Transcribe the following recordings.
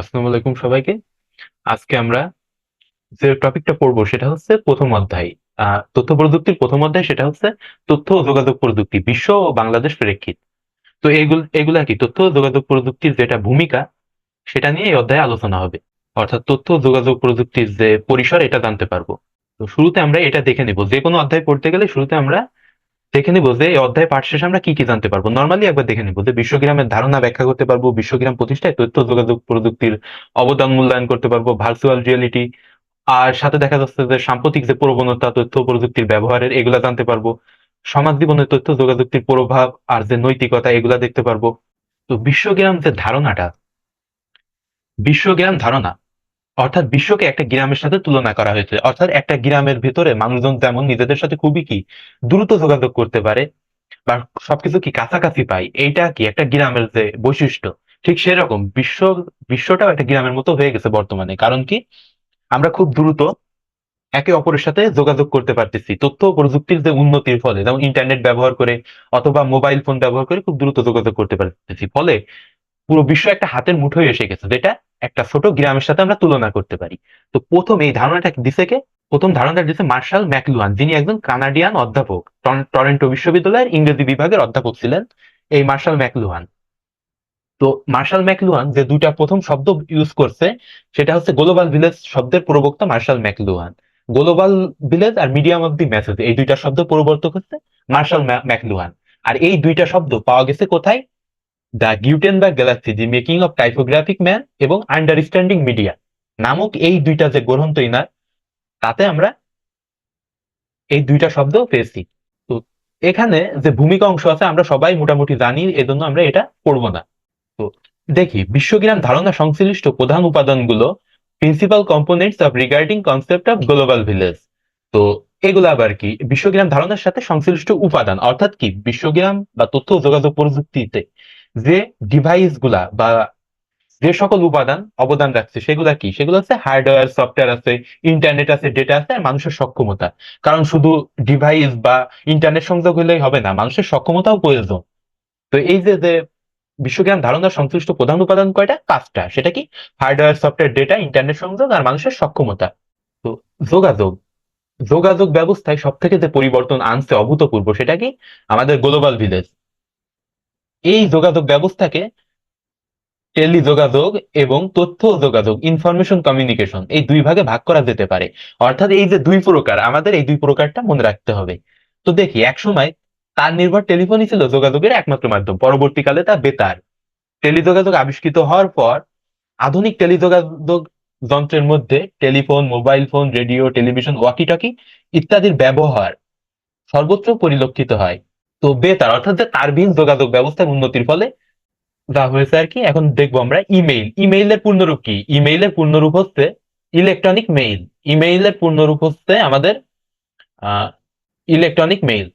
আসসালামু আলাইকুম সবাইকে। আজকে আমরা যে টপিকটা পড়বো সেটা হচ্ছে প্রথম অধ্যায়। তথ্য প্রযুক্তির প্রথম অধ্যায়, সেটা হচ্ছে তথ্য ও যোগাযোগ প্রযুক্তি বিশ্ব ও বাংলাদেশ প্রেক্ষিত। তো এগুলা কি তথ্য ও যোগাযোগ প্রযুক্তির যেটা ভূমিকা, সেটা নিয়ে এই অধ্যায়ে আলোচনা হবে। অর্থাৎ তথ্য ও যোগাযোগ প্রযুক্তির যে পরিসর, এটা জানতে পারবো। তো শুরুতে আমরা এটা দেখে নিব, যে কোনো অধ্যায় পড়তে গেলে শুরুতে আমরা দেখে নিব যে এই অধ্যায় পাঠ শেষে আমরা কি কি জানতে পারবো। নর্মালি একবার দেখে নিব যে বিশ্বগ্রামের ধারণা ব্যাখ্যা করতে পারবো, বিশ্বগ্রাম প্রতিষ্ঠায় তথ্য যোগাযোগ প্রযুক্তির অবদান মূল্যায়ন করতে পারবো, ভার্চুয়াল রিয়েলিটি আর সাথে দেখা যাচ্ছে যে সাম্প্রতিক যে প্রবণতা তথ্য প্রযুক্তির ব্যবহারের, এগুলা জানতে পারবো। সমাজ জীবনে তথ্য যোগাযোগের প্রভাব আর যে নৈতিকতা, এগুলা দেখতে পারবো। তো বিশ্বজ্ঞান যে ধারণাটা, বিশ্বজ্ঞান ধারণা অর্থাৎ বিশ্বকে একটা গ্রামের সাথে তুলনা করা হয়েছে। অর্থাৎ একটা গ্রামের ভিতরে মানুষজন যেমন নিজেদের সাথে খুবই কি দ্রুত যোগাযোগ করতে পারে বা সবকিছু কি কাছাকাছি পায়, এইটা কি একটা গ্রামের যে বৈশিষ্ট্য, ঠিক সেরকম বিশ্বটাও একটা গ্রামের মতো হয়ে গেছে বর্তমানে। কারণ কি, আমরা খুব দ্রুত একে অপরের সাথে যোগাযোগ করতে পারতেছি তথ্য ও প্রযুক্তির যে উন্নতির ফলে, যেমন ইন্টারনেট ব্যবহার করে অথবা মোবাইল ফোন ব্যবহার করে খুব দ্রুত যোগাযোগ করতে পারতেছি। ফলে পুরো বিশ্ব একটা হাতের মুঠোয় এসে গেছে, যেটা একটা ছোট গ্রামের সাথে আমরা তুলনা করতে পারি। তো প্রথম এই ধারণাটা দিছে কে? প্রথম ধারণাটা দিচ্ছে মার্শাল ম্যাকলুহান, যিনি একজন কানাডিয়ান অধ্যাপক, টরন্টো বিশ্ববিদ্যালয়ের ইংরেজি বিভাগের অধ্যাপক ছিলেন এই মার্শাল ম্যাকলুহান। তো মার্শাল ম্যাকলুহান যে দুইটা প্রথম শব্দ ইউজ করছে, সেটা হচ্ছে গ্লোবাল ভিলেজ শব্দের প্রবক্তা মার্শাল ম্যাকলুহান। গ্লোবাল ভিলেজ আর মিডিয়াম অফ দি মেসেজ, এই দুইটা শব্দ প্রবর্তক হচ্ছে মার্শাল ম্যাকলুহান। আর এই দুইটা শব্দ পাওয়া গেছে কোথায়? The Gutenberg Galaxy, the making of typographic man এবং আন্ডারস্ট্যান্ডিং মিডিয়া নামক এই দুইটা যে গ্রন্থ ইনার, তাতে আমরা এই দুইটা শব্দ পেয়েছি। তো এখানে যে ভূমিকা অংশ আছে আমরা সবাই মোটামুটি জানি, এজন্য আমরা এটা পড়বো না। তো দেখি বিশ্বজ্ঞান ধারণা সংশ্লিষ্ট প্রধান উপাদানগুলো, principal components of regarding concept of global village. তো এগুলো আবার কি বিশ্বজ্ঞান ধারণার সাথে সংশ্লিষ্ট উপাদান, অর্থাৎ কি বিশ্বজ্ঞান বা তথ্য ও যোগাযোগ প্রযুক্তিতে যে ডিভাইস গুলা বা যে সকল উপাদান অবদান রাখছে, সেগুলা কি? সেগুলো হচ্ছে হার্ডওয়্যার, সফটওয়্যার আছে, ইন্টারনেট আছে, ডেটা আছে, আর মানুষের সক্ষমতা। কারণ শুধু ডিভাইস বা ইন্টারনেট সংযোগ হলেই হবে না, মানুষের সক্ষমতাও প্রয়োজন। তো এই যে যে বিশ্বজ্ঞান ধারণার সংশ্লিষ্ট প্রধান উপাদান কয়টা? পাঁচটা। সেটা কি? হার্ডওয়্যার, সফটওয়্যার, ডেটা, ইন্টারনেট সংযোগ আর মানুষের সক্ষমতা। তো যোগাযোগ, যোগাযোগ ব্যবস্থায় সব থেকে যে পরিবর্তন আনছে অভূতপূর্ব, সেটা কি? আমাদের গ্লোবাল ভিলেজ। এই যোগাযোগ ব্যবস্থাকে টেলিযোগাযোগ এবং তথ্য যোগাযোগ, ইনফরমেশন কমিউনিকেশন, এই দুই ভাগে ভাগ করা যেতে পারে। অর্থাৎ এই যে দুই প্রকার, আমাদের এই দুই প্রকারটা মনে রাখতে হবে। তো দেখি, এক সময় তার নির্ভর টেলিফোনই ছিল যোগাযোগের একমাত্র মাধ্যম, পরবর্তীকালে তা বেতার। টেলিযোগাযোগ আবিষ্কৃত হওয়ার পর আধুনিক টেলিযোগাযোগ যন্ত্রের মধ্যে telephone, mobile phone, radio, television, walkie talkie ইত্যাদির ব্যবহার সর্বত্র পরিলক্ষিত হয়। তো বেতার অর্থাৎ যে তারবিহীন যোগাযোগ ব্যবস্থার উন্নতির ফলে যা হয়েছে আর কি, এখন দেখবো আমরা ইমেইল। ইমেইলের পূর্ণরূপ কি? ইমেইলের পূর্ণরূপ হচ্ছে ইলেকট্রনিক মেইল। ইমেইলের পূর্ণরূপ হচ্ছে আমাদের আহ ইলেকট্রনিক মেইল।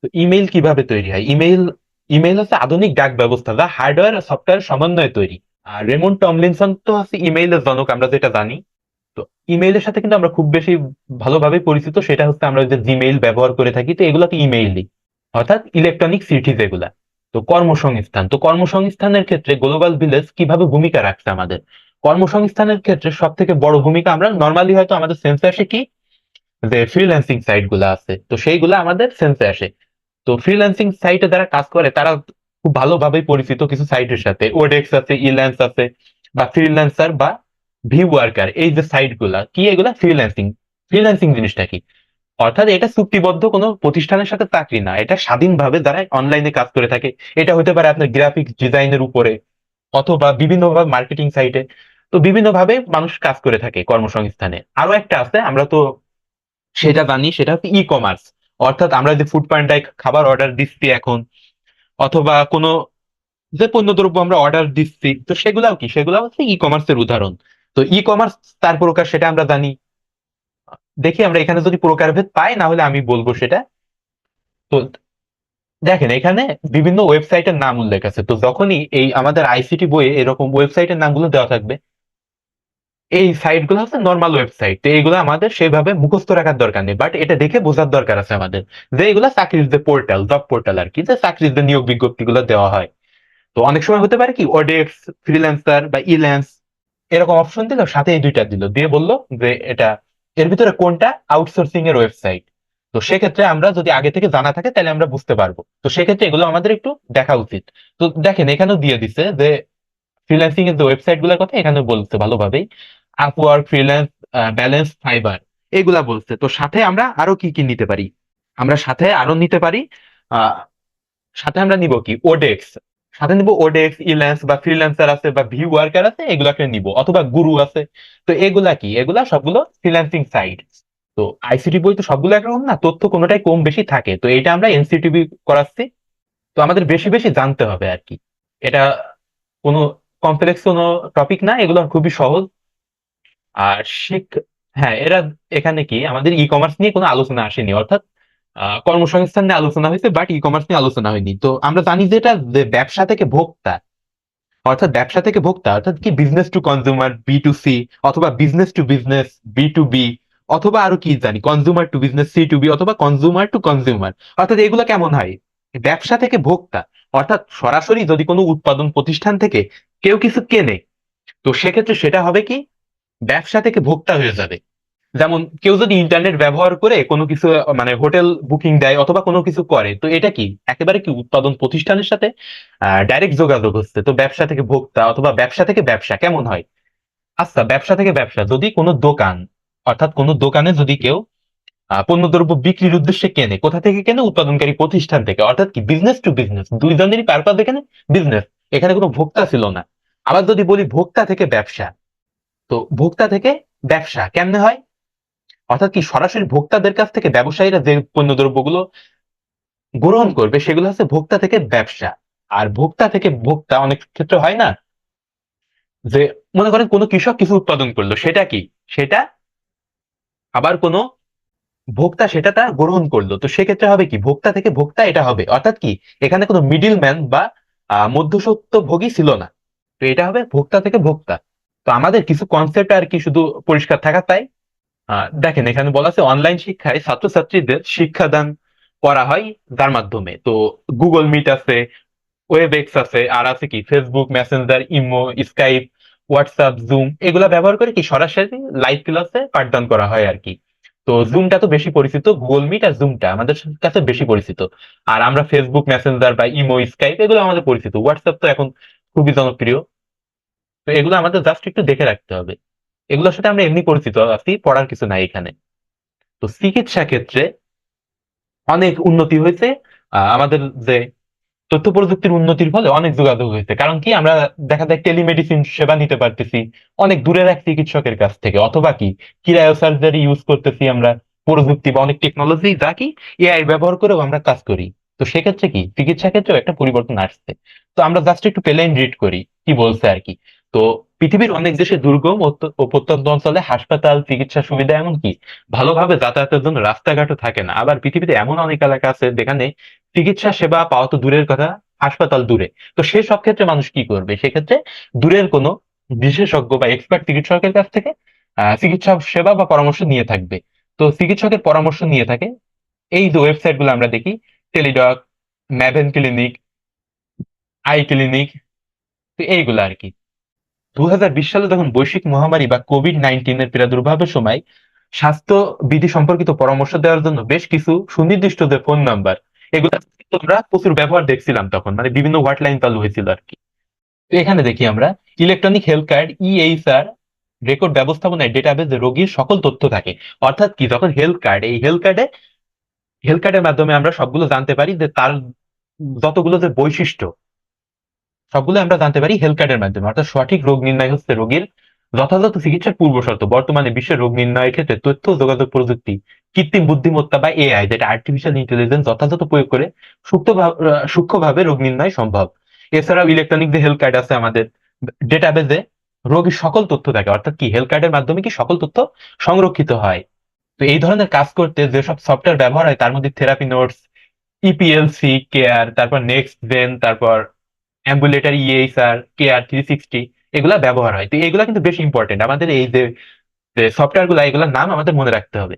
তো ইমেইল কিভাবে তৈরি হয়? ইমেইল ইমেইল হচ্ছে আধুনিক ডাক ব্যবস্থা, যা হার্ডওয়্যার আর সফটওয়্যার সমন্বয়ে তৈরি। আর রেমন্ড টমলিনসন তো হচ্ছে ইমেইলের জনক, আমরা যেটা জানি। তো ইমেইলের সাথে কিন্তু আমরা খুব বেশি ভালোভাবে পরিচিত, সেটা হচ্ছে আমরা যে জিমেইল ব্যবহার করে থাকি, তো এগুলোকে ইমেইলই, অর্থাৎ ইলেকট্রনিক চিঠি যেগুলা। তো কর্মসংস্থান, তো কর্মসংস্থানের ক্ষেত্রে গ্লোবাল ভিলেজ কিভাবে ভূমিকা রাখছে আমাদের? কর্মসংস্থানের ক্ষেত্রে সব থেকে বড় ভূমিকা, আমরা নর্মালি হয়তো আমাদের সেন্সে আসে কি, যে ফ্রিল্যান্সিং সাইট গুলা আছে, তো সেইগুলা আমাদের সেন্সে আসে। তো ফ্রিল্যান্সিং সাইটে যারা কাজ করে তারা খুব ভালোভাবেই পরিচিত কিছু সাইটের সাথে, ওডেক্স আছে, ইল্যান্স আছে, বা ফ্রিল্যান্সার বা ভি ওয়ার্কার, এই যে সাইট গুলা কি, এগুলা ফ্রিল্যান্সিং। ফ্রিল্যান্সিং জিনিসটা কি? অর্থাৎ এটা চুক্তিবদ্ধ কোনো প্রতিষ্ঠানের সাথে চাকরি না, এটা স্বাধীনভাবে যারা অনলাইনে কাজ করে থাকে। এটা হতে পারে আপনার গ্রাফিক্স ডিজাইনের উপরে, অথবা বিভিন্নভাবে মার্কেটিং সাইটে। তো বিভিন্নভাবে মানুষ কাজ করে থাকে কর্মসংস্থানে। আরো একটা আছে, আমরা তো সেটা জানি, সেটা হচ্ছে ই কমার্স। অর্থাৎ আমরা যে ফুড পান্ডায় খাবার অর্ডার দিচ্ছি এখন, অথবা কোনো যে পণ্যদ্রব্য আমরা অর্ডার দিচ্ছি, তো সেগুলাও কি, সেগুলা হচ্ছে ই কমার্সের উদাহরণ। তো ই কমার্স তার প্রকার, সেটা আমরা জানি। দেখি আমরা এখানে যদি প্রকারভেদ পাই, না হলে আমি বলবো সেটা। তো দেখেন, এখানে বিভিন্ন ওয়েবসাইটের নাম উল্লেখ আছে। তো যখনই এই আমাদের আইসিটি বইয়ে এরকম ওয়েবসাইটের নামগুলো দেওয়া থাকবে, এই সাইট গুলো হচ্ছে নর্মাল ওয়েবসাইট। তো এইগুলো আমাদের সেভাবে মুখস্থ রাখার দরকার নেই, বাট এটা দেখে বোঝার দরকার আছে আমাদের, যে এগুলা চাকরির যে পোর্টাল, জব পোর্টাল আর কি, যে চাকরির যে নিয়োগ বিজ্ঞপ্তি গুলো দেওয়া হয়। তো অনেক সময় হতে পারে কি ওডেক্স, ফ্রিল্যান্সার বা ইল্যান্স এরকম অপশন দিল, সাথে এই দুইটা দিল, দিয়ে বললো যে এটা এর ভিতরে কোনটা আউটসোর্সিং এর ওয়েবসাইট। তো সেক্ষেত্রে আমরা যদি আগে থেকে জানা থাকে তাহলে আমরা বুঝতে পারবো, তো সেক্ষেত্রে এগুলো আমাদের একটু দেখা উচিত। তো দেখেন এখানেও দিয়ে দিছে যে ফ্রিল্যান্সিং এর যে ওয়েবসাইট গুলোর কথা এখানে বলছে ভালোভাবেই, আপওয়ার্ক, ফ্রিল্যান্স, ব্যালেন্স, ফাইবার, এগুলা বলছে। তো সাথে আমরা আরো কি কি নিতে পারি, আমরা সাথে আরো নিতে পারি, আহ সাথে আমরা নিব কি ওডেক্স, সাথে নিব ওডেক্স, ইল্যান্স বা ফ্রিল্যান্সার আছে বা ভিউ ওয়ার্কার আছে, এগুলাকে নিব, অথবা গুরু আছে। তো এগুলা কি, এগুলা সবগুলো ফ্রিল্যান্সিং সাইট। তো আইসিটি বই তো সবগুলো একরকম না, তথ্য কোনোটাই কম বেশি থাকে, তো এটা আমরা এনসিটিভি করাচ্ছি। তো আমাদের বেশি বেশি জানতে হবে আর কি। এটা কোনো কমপ্লেক্স কোনো টপিক না, এগুলো খুবই সহজ। আর হ্যাঁ, এরা এখানে কি আমাদের ই কমার্স নিয়ে কোনো আলোচনা আসেনি, অর্থাৎ কর্মসংস্থান নিয়ে আলোচনা হয়েছে, বাট ই কমার্স নিয়ে আলোচনা হয়নি। তো আমরা জানি যে এটা যে ব্যবসা থেকে ভোক্তা, অর্থাৎ ব্যবসা থেকে ভোক্তা, অর্থাৎ কি বিজনেস টু কনজিউমার, B2C, অথবা বিজনেস টু বিজনেস, B2B, অথবা আরো কি জানি কনজিউমার টু বিজনেস, C2B, অথবা কনজিউমার টু কনজিউমার। অর্থাৎ এগুলো কেমন হয়, ব্যবসা থেকে ভোক্তা, অর্থাৎ সরাসরি যদি কোনো উৎপাদন প্রতিষ্ঠান থেকে কেউ কিছু কেনে, তো সেক্ষেত্রে সেটা হবে কি ব্যবসা থেকে ভোক্তা হয়ে যাবে। যেমন কেউ যদি ইন্টারনেট ব্যবহার করে কোনো কিছু মানে হোটেল বুকিং দেয় অথবা কোনো কিছু করে, তো এটা কি একেবারে কি উৎপাদন প্রতিষ্ঠানের সাথে ডাইরেক্ট যোগাযোগ হচ্ছে। তো ব্যবসা থেকে ভোক্তা অথবা ব্যবসা থেকে ব্যবসা কেমন হয়? আচ্ছা, ব্যবসা থেকে ব্যবসা যদি কোনো দোকান, অর্থাৎ কোনো দোকানে যদি কেউ পণ্যদ্রব্য বিক্রির উদ্দেশ্যে কেনে, কোথা থেকে কেনে? উৎপাদনকারী প্রতিষ্ঠান থেকে, অর্থাৎ কি বিজনেস টু বিজনেস, দুইজনেরই পারপাস এখানে বিজনেস, এখানে কোনো ভোক্তা ছিল না। আবার যদি বলি ভোক্তা থেকে ব্যবসা, তো ভোক্তা থেকে ব্যবসা কেমনে হয়? অর্থাৎ কি সরাসরি ভোক্তাদের কাছ থেকে ব্যবসায়ীরা যে পণ্যদ্রব্যগুলো গ্রহণ করবে সেগুলো হচ্ছে ভোক্তা থেকে ব্যবসা। আর ভোক্তা থেকে ভোক্তা অনেক ক্ষেত্রে হয় না, যে মনে করেন কোনো কৃষক কিছু উৎপাদন করলো, সেটা কি, সেটা আবার কোনো ভোক্তা সেটা তা গ্রহণ করলো, তো সেক্ষেত্রে হবে কি ভোক্তা থেকে ভোক্তা এটা হবে। অর্থাৎ কি এখানে কোনো মিডিল ম্যান বা মধ্যস্বত্ব ভোগী ছিল না, তো এটা হবে ভোক্তা থেকে ভোক্তা। তো আমাদের কিছু কনসেপ্ট আর কি শুধু পরিষ্কার থাকা চাই। দেখেন এখানে বলা আছে অনলাইন শিক্ষায় ছাত্রছাত্রীদের শিক্ষাদান করা হয় যার মাধ্যমে, তো গুগল মিট আছে, ওয়েবএক্স আছে, আর আছে কি Facebook Messenger, imo, Skype, WhatsApp, zoom, এগুলা ব্যবহার করে কি সরাসরি লাইভ ক্লাসে পাঠদান করা হয় আর কি। তো জুমটা তো বেশি পরিচিত, গুগল মিট আর জুমটা আমাদের কাছে বেশি পরিচিত। আর আমরা ফেসবুক মেসেঞ্জার বা ইমো, স্কাইপ এগুলো আমাদের পরিচিত, হোয়াটসঅ্যাপ তো এখন খুবই জনপ্রিয়। তো এগুলো আমাদের জাস্ট একটু দেখে রাখতে হবে, এগুলোর সাথে আমরা এমনি পরিচিত আছি, পড়ার কিছু নাই এখানে। তো চিকিৎসা ক্ষেত্রে অনেক উন্নতি হয়েছে, আমাদের যে তথ্য প্রযুক্তির উন্নতির ফলে অনেক যোগাযোগ হয়েছে, কারণ কি আমরা দেখা যায় টেলিমেডিসিন সেবা নিতে পারতেছি অনেক দূরের এক চিকিৎসকের কাছ থেকে, অথবা কি ক্রায়ো সার্জারি ইউজ করতেছি আমরা, প্রযুক্তি বা অনেক টেকনোলজি যা কি এআই ব্যবহার করেও আমরা কাজ করি। তো সেক্ষেত্রে কি চিকিৎসা ক্ষেত্রেও একটা পরিবর্তন আসছে। তো আমরা জাস্ট একটু প্লেন রিড করি কি বলছে আর কি। তো পৃথিবীর অনেক দেশে দুর্গম ও প্রত্যন্ত অঞ্চলে হাসপাতাল, চিকিৎসা সুবিধা, এমনকি ভালোভাবে যাতায়াতের জন্য রাস্তাঘাটও থাকে না। আবার পৃথিবীতে এমন অনেক এলাকা আছে যেখানে চিকিৎসা সেবা পাওয়া তো দূরের কথা, হাসপাতাল দূরে। তো সে সব ক্ষেত্রে মানুষ কি করবে, সেক্ষেত্রে দূরের কোনো বিশেষজ্ঞ বা এক্সপার্ট চিকিৎসকের কাছ থেকে চিকিৎসা সেবা বা পরামর্শ নিয়ে থাকবে। তো চিকিৎসকের পরামর্শ নিয়ে থাকে এই যে ওয়েবসাইট গুলো আমরা দেখি, Teledoc, Maven clinic, I clinic, তো এইগুলো আর কি। 2020 সালে যখন বৈশ্বিক মহামারী বা কোভিড-19 এর প্রাদুর্ভাবের সময় স্বাস্থ্য বিধি সম্পর্কিত পরামর্শ দেওয়ার জন্য বেশ কিছু সুনির্দিষ্ট যে ফোন নাম্বার, এগুলো আমরা প্রচুর ব্যবহার দেখছিলাম তখন, মানে বিভিন্ন হটলাইন চালু হয়েছিল আর কি। তো এখানে দেখি আমরা electronic health card, EHR record ব্যবস্থাপনায় ডেটাবেজে রোগীর সকল তথ্য থাকে। অর্থাৎ কি যখন হেলথ কার্ড, এই হেলথ কার্ডের মাধ্যমে আমরা সবগুলো জানতে পারি যে তার যতগুলো যে বৈশিষ্ট্য সবগুলো আমরা জানতে পারি হেলথ কার্ডের মাধ্যমে। অর্থাৎ সঠিক রোগ নির্ণয় হচ্ছে রোগীর যথাযথ চিকিৎসার পূর্ব শর্ত। বর্তমানে বিশ্বের রোগ নির্ণয়ের ক্ষেত্রে তথ্য ও যোগাযোগ প্রযুক্তি, কৃত্রিম বুদ্ধিমত্তা বা AI, যেটা আর্টিফিশিয়াল ইন্টেলিজেন্স, যথাযথ প্রয়োগ করে সূক্ষ্মভাবে রোগ নির্ণয় সম্ভব। এছাড়াও ইলেকট্রনিক যে হেলথ কার্ড আছে আমাদের, ডেটাবেজে রোগীর সকল তথ্য থাকে। অর্থাৎ কি হেলথ কার্ডের মাধ্যমে কি সকল তথ্য সংরক্ষিত হয়। তো এই ধরনের কাজ করতে যেসব সফটওয়্যার ব্যবহার হয় তার মধ্যে থেরাপি নোটস, EPLC কেয়ার, তারপর নেক্সট জেন, তারপর অ্যাম্বুলেটারি EHR, KR 360, এগুলা ব্যবহার হয়। তো এগুলা কিন্তু বেশ ইম্পর্টেন্ট, আমাদের এই যে সফটওয়্যার গুলা, এগুলোর নাম আমাদের মনে রাখতে হবে।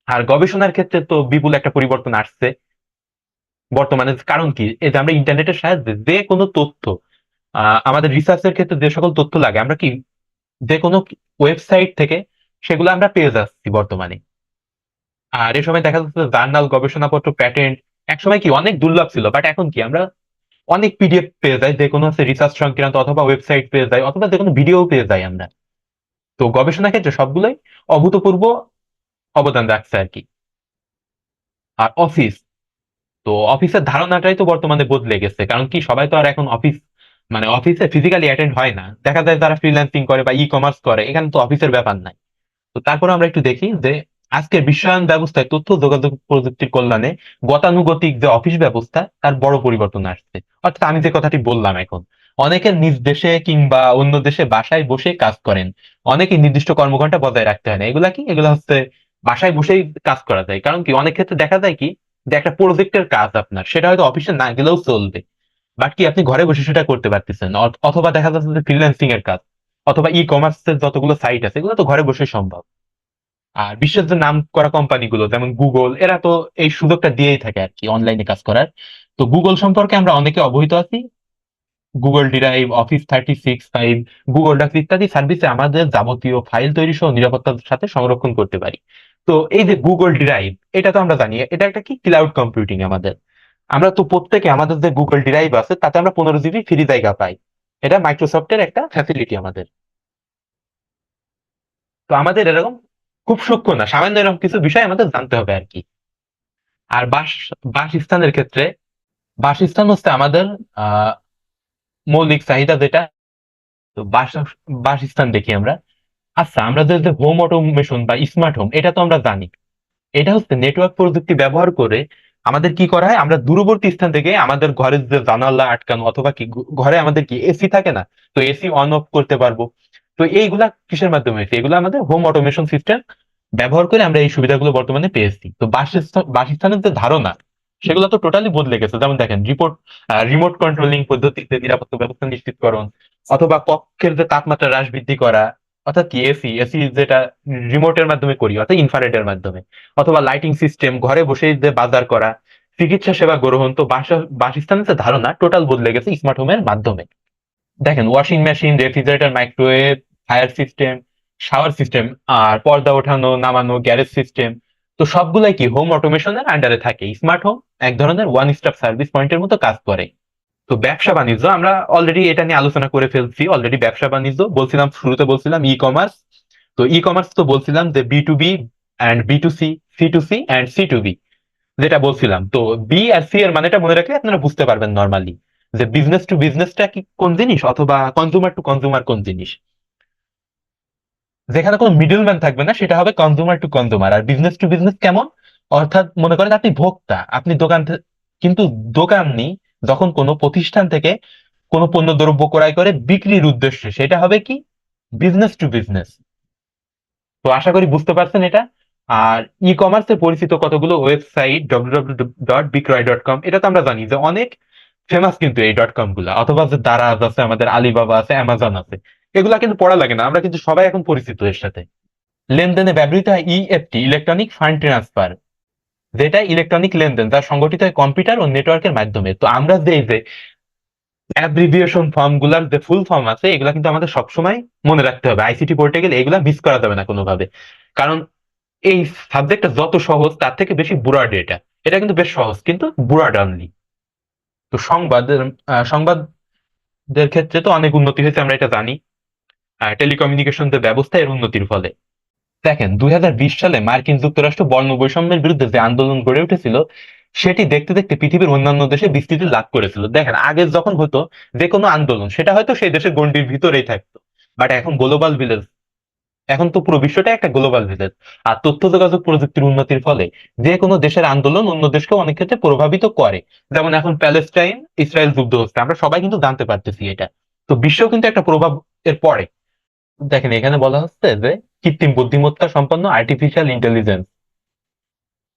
আর গবেষণার ক্ষেত্রে তো বিপুল একটা পরিবর্তন আসছে। বর্তমানে কারণ কি, এই যে আমরা ইন্টারনেটের সাহায্যে যে কোনো তথ্য, আমাদের রিসার্চের ক্ষেত্রে যে সকল তথ্য লাগে আমরা কি যে কোনো ওয়েবসাইট থেকে সেগুলো আমরা পেয়ে যাচ্ছি বর্তমানে। আর এ সময় দেখা যাচ্ছে জার্নাল, গবেষণাপত্র, প্যাটেন্ট একসময় কি অনেক দুর্লভ ছিল, বাট এখন কি আমরা অনেক পিডিএফ পেয়ে যাই, যে কোনো রিসার্চ সংক্রান্ত, অথবা ওয়েবসাইট পেয়ে যাই, অথবা যে কোনো ভিডিও পেয়ে যাই আমরা। তো গবেষণা ক্ষেত্রে সবগুলোই অভূতপূর্ব অবদান রাখছে আর কি। আর অফিস, তো অফিসের ধারণাটাই তো বর্তমানে বদলে গেছে, কারণ কি সবাই তো আর এখন অফিস মানে অফিসে ফিজিক্যালি অ্যাটেন্ড হয় না, দেখা যায় তারা ফ্রিল্যান্সিং করে বা ই কমার্স করে, এখানে তো অফিসের ব্যাপার নাই। তো তারপরে আমরা একটু দেখি যে আজকের বিশ্বায়ন ব্যবস্থায় তথ্য যোগাযোগ প্রযুক্তির কল্যাণে গতানুগতিক যে অফিস ব্যবস্থা তার বড় পরিবর্তন আসছে। অর্থাৎ আমি যে কথাটি বললাম এখন, অনেকের নিজ দেশে কিংবা অন্য দেশে বাসায় বসে কাজ করেন, অনেকে নির্দিষ্ট কর্মঘণ্টা বজায় রাখতে হয় না। এগুলা কি, এগুলা হচ্ছে বাসায় বসেই কাজ করা যায়। কারণ কি অনেক ক্ষেত্রে দেখা যায় কি, যে একটা প্রজেক্টের কাজ আপনার সেটা হয়তো অফিসে না গেলেও চলবে, বাট কি আপনি ঘরে বসে সেটা করতে পারতেছেন। অথবা দেখা যাচ্ছে যে ফ্রিল্যান্সিং এর কাজ, অথবা ই কমার্সের যতগুলো সাইট আছে এগুলো তো ঘরে বসে সম্ভব। আর বিশ্বের যে নাম করা কোম্পানিগুলো যেমন গুগল, এরা তো এই সুযোগটা দিয়েই থাকে আর কি অনলাইনে কাজ করার। তো গুগল সম্পর্কে আমরা অনেকে অবহিত আছি। Google drive, office 365, Google docs ইত্যাদি সার্ভিসে আমাদের যাবতীয় ফাইল তৈরি সহ নিরাপত্তার সাথে সংরক্ষণ করতে পারি। তো এই যে গুগল ডিরাইভ, এটা তো আমরা জানি এটা একটা কি ক্লাউড কম্পিউটিং আমাদের। আমরা তো প্রত্যেকে আমাদের যে গুগল ডিরাইভ আছে তাতে আমরা 15 জিবি ফ্রি জায়গা পাই। এটা মাইক্রোসফটের একটা ফ্যাসিলিটি আমাদের। তো আমাদের এরকম খুব সূক্ষ্ম না, সামান্য এরকম কিছু বিষয় আমাদের জানতে হবে আর কি। আর বাসস্থানের ক্ষেত্রে, বাসস্থান হচ্ছে আমাদের আহ মৌলিক চাহিদা যেটা। তো বাসস্থান দেখি আমরা। আচ্ছা, আমরা যে হোম অটোমেশন বা স্মার্ট হোম, এটা তো আমরা জানি। এটা হচ্ছে নেটওয়ার্ক প্রযুক্তি ব্যবহার করে আমাদের কি করা হয়, আমরা দূরবর্তী স্থান থেকে আমাদের ঘরের যে জানালা আটকানো, অথবা কি ঘরে আমাদের কি এসি থাকে না, তো এসি অন অফ করতে পারবো। তো এইগুলা কিসের মাধ্যমে হয়েছে, এগুলো আমাদের হোম অটোমেশন সিস্টেম ব্যবহার করে আমরা এই সুবিধাগুলো বর্তমানে পেয়েছি। তো বাসস্থানের যে ধারণা সেগুলো তো টোটালি বদলে গেছে। যেমন দেখেন রিমোট কন্ট্রোলিং পদ্ধতিতে নিরাপত্তা ব্যবস্থা নিশ্চিতকরণ, অথবা কক্ষের যে তাপমাত্রা হ্রাস বৃদ্ধি করা, অর্থাৎ কি এসি যেটা রিমোটের মাধ্যমে করি, অর্থাৎ ইনফ্রারেডের মাধ্যমে, অথবা লাইটিং সিস্টেম, ঘরে বসেই যে বাজার করা, চিকিৎসা সেবা গ্রহণ। তো বাসস্থানের যে ধারণা টোটাল বদলে গেছে স্মার্ট হোমের মাধ্যমে। দেখেন washing machine, refrigerator, microwave, fire system, shower system, আর পর্দা ওঠানো নামানো, গ্যারেজ সিস্টেম, তো সবগুলাই কি হোম অটোমেশনের আন্ডারে থাকে। স্মার্ট হোম এক ধরনের ওয়ান স্টপ সার্ভিস পয়েন্টের মতো কাজ করে। তো ব্যবসা বাণিজ্য আমরা অলরেডি এটা নিয়ে আলোচনা করে ফেলছি অলরেডি। ব্যবসা বাণিজ্য বলছিলাম, শুরুতে বলছিলাম ই কমার্স। তো ই কমার্স তো বলছিলাম যে B2B and B2C, C2C and C2B যেটা বলছিলাম। তো বি আর সি এর মানেটা মনে রাখলে আপনারা বুঝতে পারবেন নর্মালি, যে বিজনেস টু বিজনেসটা কি কোন জিনিস, অথবা কনজুমার টু কনজুমার কোন জিনিস। যেখানে কোনো মিডল ম্যান থাকবে না সেটা হবে কনজুমার টু কনজুমার। আর বিজনেস টু বিজনেস কেমন, অর্থাৎ মনে করেন আপনি ভোক্তা, আপনি কিন্তু দোকানি যখন কোনো প্রতিষ্ঠান থেকে কোনো পণ্য দ্রব্য ক্রয় করে বিক্রির উদ্দেশ্যে, সেটা হবে কি বিজনেস টু বিজনেস। তো আশা করি বুঝতে পারছেন এটা। আর ই কমার্সে পরিচিত কতগুলো ওয়েবসাইট, www.বিক্রয়.com, এটা তো আমরা জানি যে অনেক ফেমাস কিন্তু এই .com গুলা, অথবা যে দারাজ আছে, আমাদের আলিবাবা আছে, অ্যামাজন আছে। এগুলা কিন্তু পড়া লাগে না, আমরা কিন্তু সবাই এখন পরিচিত এর সাথে। লেনদেনে ব্যবহৃত হয় ইএফটি, ইলেকট্রনিক ফান্ড ট্রান্সফার, যেটা ইলেকট্রনিক লেনদেন যা সংগঠিত হয় কম্পিউটার ও নেটওয়ার্কের মাধ্যমে। তো আমরা যে এই যে অ্যাব্রিভিয়েশন ফর্ম গুলার যে ফুল ফর্ম আছে এগুলা কিন্তু আমাদের সবসময় মনে রাখতে হবে, আইসিটি পড়তে গেলে এগুলা মিস করা যাবে না কোনোভাবে। কারণ এই সাবজেক্টটা যত সহজ তার থেকে বেশি বুরাড এটা। এটা কিন্তু বেশ সহজ কিন্তু বুরাড অনলি। তো সংবাদের ক্ষেত্রে তো অনেক উন্নতি হয়েছে, আমরা এটা জানি। টেলিকমিউনিকেশন যে ব্যবস্থা এর উন্নতির ফলে। দেখেন 2020 সালে মার্কিন যুক্তরাষ্ট্র বর্ণ বৈষম্যের বিরুদ্ধে যে আন্দোলন গড়ে উঠেছিল, সেটি দেখতে দেখতে পৃথিবীর অন্যান্য দেশে বিস্তৃতি লাভ করেছিল। দেখেন আগে যখন হতো যে কোনো আন্দোলন, সেটা হয়তো সেই দেশের গণ্ডির ভিতরেই থাকতো, বাট এখন গ্লোবাল ভিলেজ, এখন তো পুরো বিশ্বটা একটা গ্লোবাল ভিলেজ। আর তথ্য যোগাযোগ প্রযুক্তির উন্নতির ফলে যে কোনো দেশের আন্দোলন অন্য দেশকে অনেক ক্ষেত্রে প্রভাবিত করে। যেমন এখন প্যালেস্টাইন ইসরায়েল যুদ্ধ হচ্ছে, আমরা সবাই কিন্তু জানতে পারতেছি এটা। তো বিশ্বেও কিন্তু একটা প্রভাব এর পড়ে। দেখেন এখানে বলা হচ্ছে যে কৃত্রিম বুদ্ধিমত্তা সম্পন্ন আর্টিফিশিয়াল ইন্টেলিজেন্স,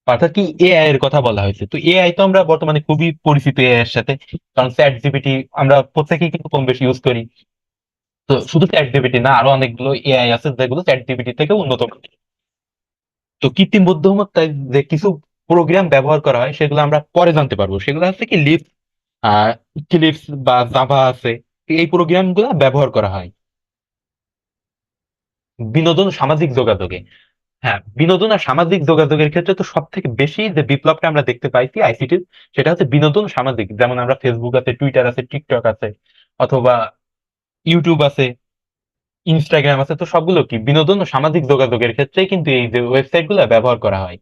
অর্থাৎ কি এআই এর কথা বলা হয়েছে। তো এআই তো আমরা বর্তমানে খুবই পরিচিত এআই এর সাথে, কারণ চ্যাট জিপিটি আমরা প্রত্যেকেই কিন্তু কম বেশি ইউজ করি। তো শুধু চ্যাট জিপিটি না, আরো অনেকগুলো এআই আছে যেগুলো চ্যাট জিপিটি থেকে উন্নত। তো কৃত্রিম বুদ্ধিমত্তায় যে কিছু প্রোগ্রাম ব্যবহার করা হয় সেগুলো আমরা পরে জানতে পারবো। সেগুলো হচ্ছে কি লিপস, আহ ক্লিপস বা জাভা আছে, এই প্রোগ্রাম গুলা ব্যবহার করা হয় বিনোদন ও সামাজিক যোগাযোগে। হ্যাঁ, বিনোদন আর সামাজিক যোগাযোগের ক্ষেত্রে তো সব থেকে বেশি যে বিপ্লবটা আমরা দেখতে পাইছি আইসিটির, সেটা হচ্ছে বিনোদন সামাজিক। যেমন আমরা ফেসবুক আছে, টুইটার আছে, টিকটক আছে, অথবা ইউটিউব আছে, ইনস্টাগ্রাম আছে, তো সবগুলো কি বিনোদন ও সামাজিক যোগাযোগের ক্ষেত্রে কিন্তু এই যে ওয়েবসাইট গুলো ব্যবহার করা হয়।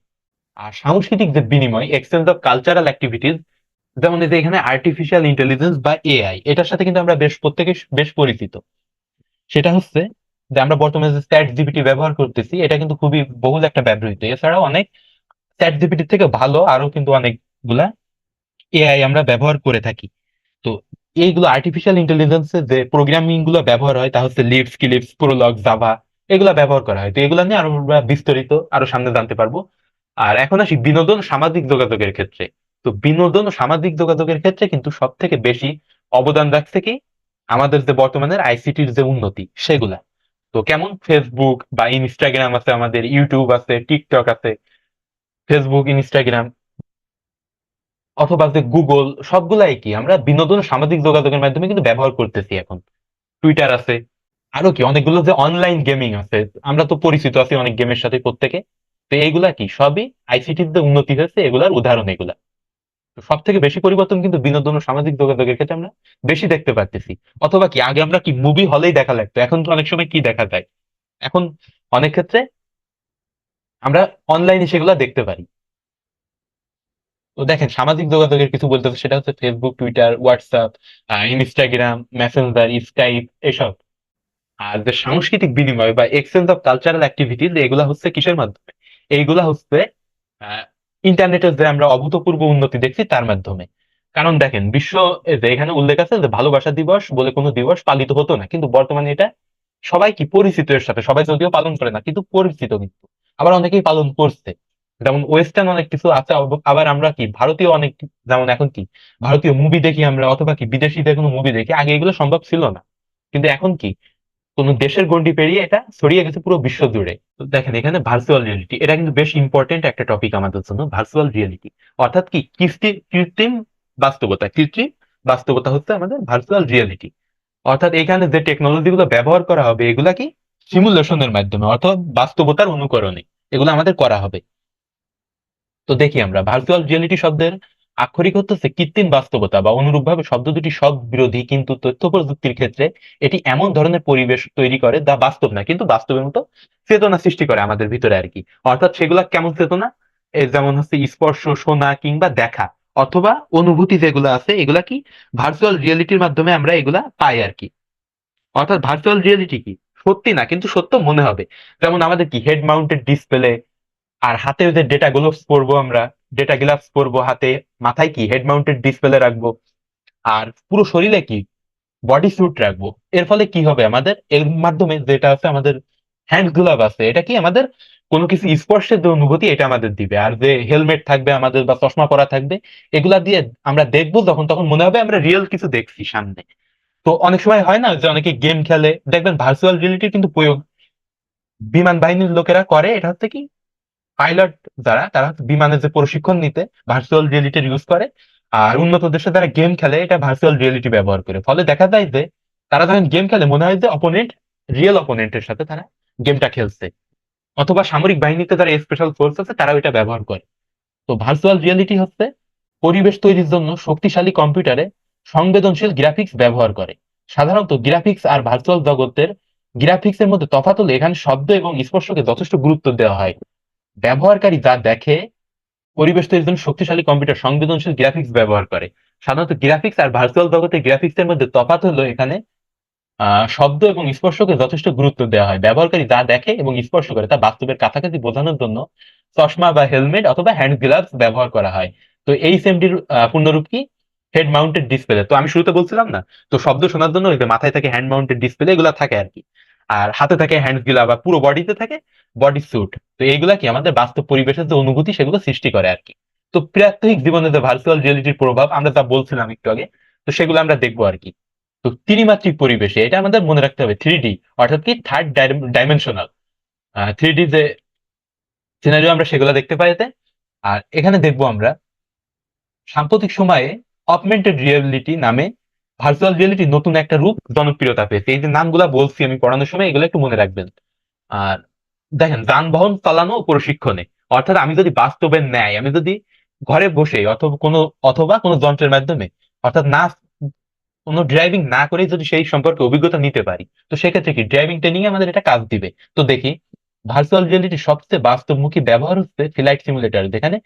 আর সাংস্কৃতিক যে বিনিময়, এক্সচেঞ্জ অফ কালচারাল অ্যাক্টিভিটিস, যেমন এই যে এখানে আর্টিফিশিয়াল ইন্টেলিজেন্স বা এআই, এটার সাথে কিন্তু আমরা বেশ প্রত্যেকে বেশ পরিচিত। সেটা হচ্ছে যে আমরা বর্তমানে যে চ্যাট জিপিটি ব্যবহার করতেছি, এটা কিন্তু খুবই বহুল একটা ব্যবহৃত। এছাড়াও অনেক চ্যাট জিপিটি থেকে ভালো আরো কিন্তু অনেকগুলা এআই আমরা ব্যবহার করে থাকি। তো এইগুলো আর্টিফিশিয়াল ইন্টেলিজেন্সের যে প্রোগ্রামিং গুলো ব্যবহার হয় তা হচ্ছে লিপস, ক্লিপস, প্রোলগ, জাভা, এগুলা ব্যবহার করা হয়। তো এগুলা নিয়ে আরো আমরা বিস্তারিত আরো সামনে জানতে পারবো। আর এখন আসি বিনোদন সামাজিক যোগাযোগের ক্ষেত্রে। তো বিনোদন ও সামাজিক যোগাযোগের ক্ষেত্রে কিন্তু সব থেকে বেশি অবদান রাখছে কি আমাদের যে বর্তমানের আইসিটির যে উন্নতি সেগুলা। তো কেমন, ফেসবুক বা ইনস্টাগ্রাম আছে, আমাদের ইউটিউব আছে, টিকটক আছে, ফেসবুক, ইনস্টাগ্রাম অথবা যে গুগল, সবগুলাই কি আমরা বিনোদন ও সামাজিক যোগাযোগের মাধ্যমে কিন্তু ব্যবহার করতেছি এখন। টুইটার আছে, আরো কি অনেকগুলো যে অনলাইন গেমিং আছে, আমরা তো পরিচিত আছি অনেক গেমের সাথে প্রত্যেকে। তো এইগুলা কি সবই আইসিটির যে উন্নতি হয়েছে এগুলার উদাহরণ এগুলা। সব থেকে বেশি পরিবর্তন কিন্তু বিনোদন ও সামাজিক যোগাযোগের ক্ষেত্রে আমরা বেশি দেখতে পারতেছি। অথবা কি আগে আমরা কি মুভি হলেই দেখা লাগতো, এখন তো অনেক সময় কি দেখা যায়, এখন অনেক ক্ষেত্রে আমরা অনলাইনে সেগুলো দেখতে পারি। তো দেখেন সামাজিক যোগাযোগের কিছু বলতে হবে, সেটা হচ্ছে Facebook, Twitter, WhatsApp, Instagram, Messenger, Skype, এসব। আর যে সাংস্কৃতিক বিনিময় বা এক্সচেঞ্জ অফ কালচারাল অ্যাক্টিভিটিজ, এগুলা হচ্ছে কিসের মাধ্যমে? এইগুলা হচ্ছে ইন্টারনেটের যে আমরা অভূতপূর্ব উন্নতি দেখছি তার মাধ্যমে। কারণ দেখেন বিশ্ব, এই যে এখানে উল্লেখ আছে যে ভালোবাসা দিবস বলে কোনো দিবস পালিত হতো না, কিন্তু বর্তমানে এটা সবাই কি পরিচিত এর সাথে, সবাই যদিও পালন করে না কিন্তু পরিচিত, কিন্তু আবার অনেকেই পালন করছে। যেমন ওয়েস্টার্ন অনেক কিছু আছে, আবার আমরা কি ভারতীয় অনেক, যেমন এখন কি ভারতীয় মুভি দেখি আমরা, অথবা কি বিদেশিদের কোনো মুভি দেখি, আগে এগুলো সম্ভব ছিল না। কিন্তু এখন কি কোন দেশের গন্ডি পেরিয়ে এটা ছড়িয়ে গেছে পুরো বিশ্ব জুড়ে। তো দেখেন এখানে ভার্চুয়াল রিয়েলিটি, এটা কিন্তু বেশ ইম্পর্টেন্ট একটা টপিক আমাদের জন্য। ভার্চুয়াল রিয়েলিটি অর্থাৎ কি কৃত্রিম বাস্তবতা। কৃত্রিম বাস্তবতা হচ্ছে আমাদের ভার্চুয়াল রিয়েলিটি। অর্থাৎ এখানে যে টেকনোলজি গুলো ব্যবহার করা হবে এগুলা কি সিমুলেশনের মাধ্যমে, অর্থাৎ বাস্তবতার অনুকরণে এগুলো আমাদের করা হবে। তো দেখি আমরা ভার্চুয়াল রিয়েলিটি শব্দের আক্ষরিক হচ্ছে কৃত্রিম বাস্তবতা, বা অনুরূপভাবে শব্দ দুটি শব্দ বিরোধী, কিন্তু তথ্য প্রযুক্তির ক্ষেত্রে এটি এমন ধরনের পরিবেশ তৈরি করে যা বাস্তব না কিন্তু বাস্তবের মতো চেতনা সৃষ্টি করে আমাদের ভিতরে আর কি। অর্থাৎ সেগুলা কেমন চেতনা, এই যেমন হচ্ছে স্পর্শ, শোনা কিংবা দেখা, অথবা অনুভূতি যেগুলো আছে এগুলা কি ভার্চুয়াল রিয়েলিটির মাধ্যমে আমরা এগুলা পাই আর কি। অর্থাৎ ভার্চুয়াল রিয়েলিটি কি সত্যি না কিন্তু সত্য মনে হবে। যেমন আমাদের কি হেড মাউন্টেড ডিসপ্লে, আর হাতে যে ডেটা গ্লোভস পরবো আমরা, ডেটা গ্লাভস পরবো হাতে, মাথায় কি হেড মাউন্টেড ডিসপ্লে রাখবো, আর পুরো শরীরে কি বডি স্যুট রাখবো। এর ফলে কি হবে, আমাদের এর মাধ্যমে যেটা আছে আমাদের হ্যান্ড গ্লাভ আছে, এটা কি আমাদের কোনো কিছু স্পর্শের যে অনুভূতি এটা আমাদের দিবে। আর যে হেলমেট থাকবে আমাদের বা চশমা পরা থাকবে, এগুলা দিয়ে আমরা দেখবো যখন তখন মনে হবে আমরা রিয়েল কিছু দেখছি সামনে। তো অনেক সময় হয় না যে অনেকে গেম খেলে, দেখবেন ভার্চুয়াল রিয়েলিটির কিন্তু প্রয়োগ বিমান বাহিনীর লোকেরা করে। এটা হচ্ছে কি পাইলট যারা, তারা বিমানে যে প্রশিক্ষণ নিতে ভার্চুয়াল রিয়েলিটির ইউজ করে। আর উন্নত দেশে যারা গেম খেলে এটা ভার্চুয়াল রিয়েলিটি ব্যবহার করে, ফলে দেখা যায় যে তারা যখন গেম খেলে মনে হয় যে অপোনেন্ট রিয়েল অপোনেন্টের সাথে তারা গেমটা খেলছে। অথবা সামরিক বাহিনীতে যারা স্পেশাল ফোর্স আছে তারাও এটা ব্যবহার করে। তো ভার্চুয়াল রিয়েলিটি হচ্ছে পরিবেশ তৈরির জন্য শক্তিশালী কম্পিউটারে সংবেদনশীল গ্রাফিক্স ব্যবহার করে। সাধারণত গ্রাফিক্স আর ভার্চুয়াল জগতের গ্রাফিক্সের মধ্যে তফাৎ হলো এখানে শব্দ এবং স্পর্শকে যথেষ্ট গুরুত্ব দেওয়া হয়। ব্যবহারকারী যা দেখে, পরিবেশ তৈরির জন্য শক্তিশালী কম্পিউটার সংবেদনশীল গ্রাফিক্স ব্যবহার করে। সাধারণত গ্রাফিক্স আর ভার্চুয়াল জগতের গ্রাফিক্স এর মধ্যে তফাৎ হলো এখানে শব্দ এবং স্পর্শকে যথেষ্ট গুরুত্ব দেওয়া হয়। ব্যবহারকারী যা দেখে এবং স্পর্শ করে তা বাস্তবের কাছাকাছি বোঝানোর জন্য চশমা বা হেলমেট অথবা হ্যান্ড গ্লাভস ব্যবহার করা হয়। তো এই সেমটির পূর্ণরূপ কি হেড মাউন্টেড ডিসপ্লে। তো আমি শুরুতে বলছিলাম না, তো শব্দ শোনার জন্য ওই যে মাথায় থাকে হ্যান্ড মাউন্টেড ডিসপ্লে, এগুলা থাকে আর কি। আর হাতে থাকে হ্যান্ড গ্লাভ, বা পুরো বডিতে থাকে বডি স্যুট। তো এইগুলা কি আমাদের বাস্তব পরিবেশের যে অনুভূতি সেগুলো সৃষ্টি করে আর কি। তো প্রাত্যহিক জীবনে যে ভার্চুয়াল রিয়েলিটির প্রভাব আমরা যা বলছিলাম একটু আগে, তো সেগুলো আমরা দেখবো আর কি। তো ত্রিমাত্রিক পরিবেশে এটা আমাদের মনে রাখতে হবে, 3D, অর্থাৎ কি থার্ড ডাইমেনশনাল 3D যে সিনারিও আমরা সেগুলো দেখতে পাই এতে। আর এখানে দেখবো আমরা সাম্প্রতিক সময়ে অগমেন্টেড রিয়েলিটি নামে ভার্চুয়াল রিয়েলিটি নতুন একটা রূপ জনপ্রিয়তা পেয়েছে। এই যে নামগুলা বলছি আমি পড়ানোর সময়, এগুলো একটু মনে রাখবেন। আর দেখেন, যানবাহন চালানো ও প্রশিক্ষণে, অর্থাৎ আমি যদি বাস্তবের ন্যায় আমি যদি ঘরে বসে অথবা কোনো যন্ত্রের মাধ্যমে, অর্থাৎ না কোনো ড্রাইভিং না করেই যদি সেই সম্পর্কে অভিজ্ঞতা নিতে পারি, তো সেক্ষেত্রে কি ড্রাইভিং ট্রেনিং এ আমাদের এটা কাজ দিবে। তো দেখি, ভার্চুয়াল রিয়েলিটির সবচেয়ে বাস্তবমুখী ব্যবহার হচ্ছে ফ্লাইট সিমুলেটর, যেখানে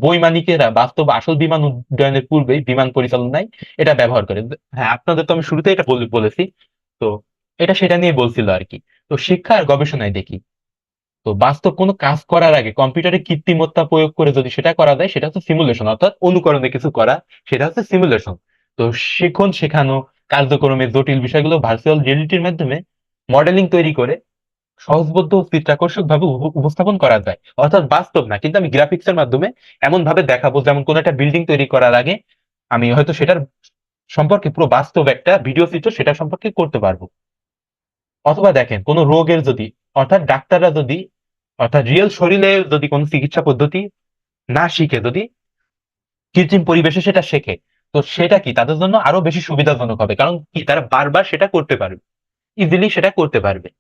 বৈমানিকেরা বাস্তব আসল বিমান উড্ডয়নের পূর্বেই বিমান পরিচালনায় এটা ব্যবহার করে। হ্যাঁ, আপনাদের তো আমি শুরুতে এটা বলেছি। তো এটা সেটা নিয়ে বলছিল আর কি। তো শিক্ষা আর গবেষণায় দেখি, তো বাস্তব কোনো কাজ করার আগে কম্পিউটারে কৃত্রিমত্তা প্রয়োগ করে যদি সেটা করা যায়, সেটা হচ্ছে সিমুলেশন, অর্থাৎ অনুকরণে কিছু করা, সেটা হচ্ছে সিমুলেশন। তো শিখন শেখানো কার্যক্রমের জটিল বিষয়গুলো ভার্চুয়াল রিয়েলিটির মাধ্যমে মডেলিং তৈরি করে সহজবোধ্য ও চিত্রাকর্ষক ভাবে উপস্থাপন করা যায়। অর্থাৎ বাস্তব না, কিন্তু আমি গ্রাফিক্স এর মাধ্যমে এমন ভাবে দেখাবো, যেমন কোন একটা বিল্ডিং তৈরি করার আগে আমি হয়তো সেটার সম্পর্কে পুরো বাস্তব একটা ভিডিও চিত্র সেটা সম্পর্কে করতে পারবো। অথবা দেখেন, কোন রোগের যদি, অর্থাৎ ডাক্তাররা যদি, অর্থাৎ রিয়েল শরীরে যদি কোনো চিকিৎসা পদ্ধতি না শিখে যদি কৃত্রিম পরিবেশে সেটা শেখে, তো সেটা কি তাদের জন্য আরো বেশি সুবিধাজনক হবে, কারণ কি তারা বারবার সেটা করতে পারবে, ইজিলি সেটা করতে পারবে।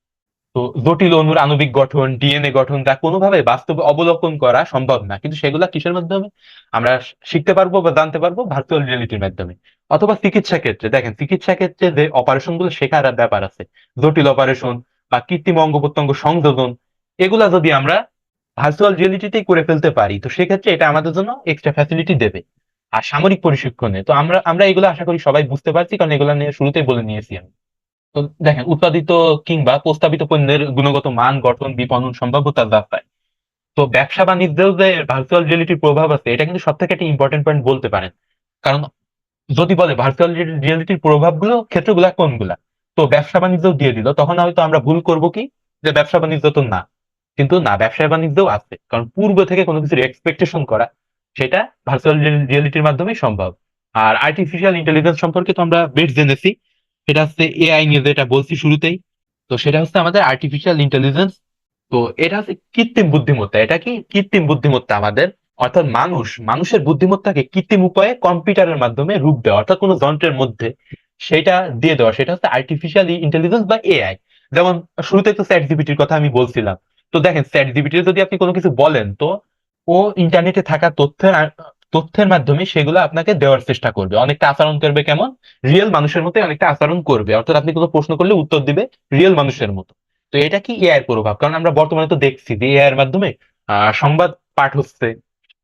তো জটিল অণুর আণবিক গঠন, ডিএনএ গঠন তা কোনোভাবে বাস্তবে অবলোকন করা সম্ভব না, কিন্তু সেগুলা কিসের মাধ্যমে আমরা শিখতে পারবো বা জানতে পারবো? ভার্চুয়াল রিয়েলিটির মাধ্যমে। অথবা চিকিৎসা ক্ষেত্রে দেখেন, চিকিৎসা ক্ষেত্রে যে অপারেশন গুলো শেখার ব্যাপার আছে, জটিল অপারেশন বা কৃত্রিম অঙ্গ প্রত্যঙ্গ সংযোজন, এগুলা যদি আমরা ভার্চুয়াল রিয়েলিটিতেই করে ফেলতে পারি, তো সেক্ষেত্রে এটা আমাদের জন্য এক্সট্রা ফ্যাসিলিটি দেবে। আর সামরিক প্রশিক্ষণে তো আমরা আমরা এগুলো আশা করি সবাই বুঝতে পারছি, কারণ এগুলো নিয়ে শুরুতেই বলে নিয়েছি আমি। তো দেখেন, উৎপাদিত কিংবা প্রস্তাবিত পণ্যের গুণগত মান, গঠন, বিপণন সম্ভাব্যতা যাচাই। তো ব্যবসা বাণিজ্যেও যে ভার্চুয়াল রিয়েলিটির প্রভাব আছে, এটা কিন্তু সব থেকে একটা ইম্পর্টেন্ট পয়েন্ট বলতে পারেন। কারণ যদি বলে ভার্চুয়াল রিয়েলিটির প্রভাবগুলো ক্ষেত্রগুলা কোনগুলা, তো ব্যবসা বাণিজ্য দিয়ে দিল, তখন হয়তো আমরা ভুল করব কি, যে ব্যবসা বাণিজ্য তো না। কিন্তু না, ব্যবসা বাণিজ্যও আছে, কারণ পূর্ব থেকে কোনো কিছুর এক্সপেকটেশন করা, সেটা ভার্চুয়াল রিয়েলিটির মাধ্যমেই সম্ভব। আর আর্টিফিশিয়াল ইন্টেলিজেন্স সম্পর্কে তো আমরা বেশ জেনেছি, এটা হচ্ছে এআই নিয়ে যেটা বলছি শুরুতেই। তো সেটা হচ্ছে আমাদের আর্টিফিশিয়াল ইন্টেলিজেন্স। তো এটা হচ্ছে কৃত্রিম বুদ্ধিমত্তা। এটা কি কৃত্রিম বুদ্ধিমত্তা আমাদের, অর্থাৎ মানুষের বুদ্ধিমত্তাকে কৃত্রিম উপায়ে কম্পিউটারের মাধ্যমে রূপ দেওয়া, অর্থাৎ কোনো যন্ত্রের মধ্যে সেটা দিয়ে দেওয়া, সেটা হচ্ছে আর্টিফিশিয়াল ইন্টেলিজেন্স বা এআই। যেমন শুরুতে তো চ্যাট জিপিটির কথা আমি বলছিলাম। তো দেখেন, চ্যাট জিপিটির যদি আপনি কোনো কিছু বলেন, তো ও ইন্টারনেটে থাকা তথ্যের মাধ্যমে সেগুলো আপনাকে দেওয়ার চেষ্টা করবে, অনেকটা আচরণ করবে কেমন, রিয়েল মানুষের মতো অনেকটা আচরণ করবে, অর্থাৎ আপনি কোনো প্রশ্ন করলে উত্তর দিবে রিয়েল মানুষের মতো। তো এটা কি এআই এর প্রভাব, কারণ আমরা বর্তমানে তো দেখছি যে এআই এর মাধ্যমে সংবাদ পাঠ হচ্ছে,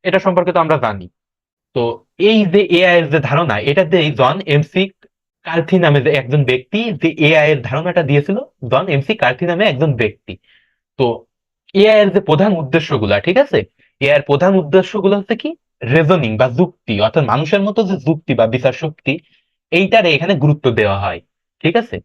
এটা সম্পর্কে তো আমরা জানি। তো এই যে এআই এর যে ধারণা, এটা দিয়ে জন এমসি কার্থি নামে যে একজন ব্যক্তি যে এআই এর ধারণাটা দিয়েছিল, জন এমসি কার্থি নামে একজন ব্যক্তি। তো এআই এর যে প্রধান উদ্দেশ্যগুলা, ঠিক আছে, এআই এর প্রধান উদ্দেশ্যগুলো হচ্ছে কি, রেজনিং বা যুক্তি, অর্থাৎ মানুষের মতো যে যুক্তি বা বিচার শক্তি, এইটারে এখানে গুরুত্ব দেওয়া হয়। ঠিক আছে।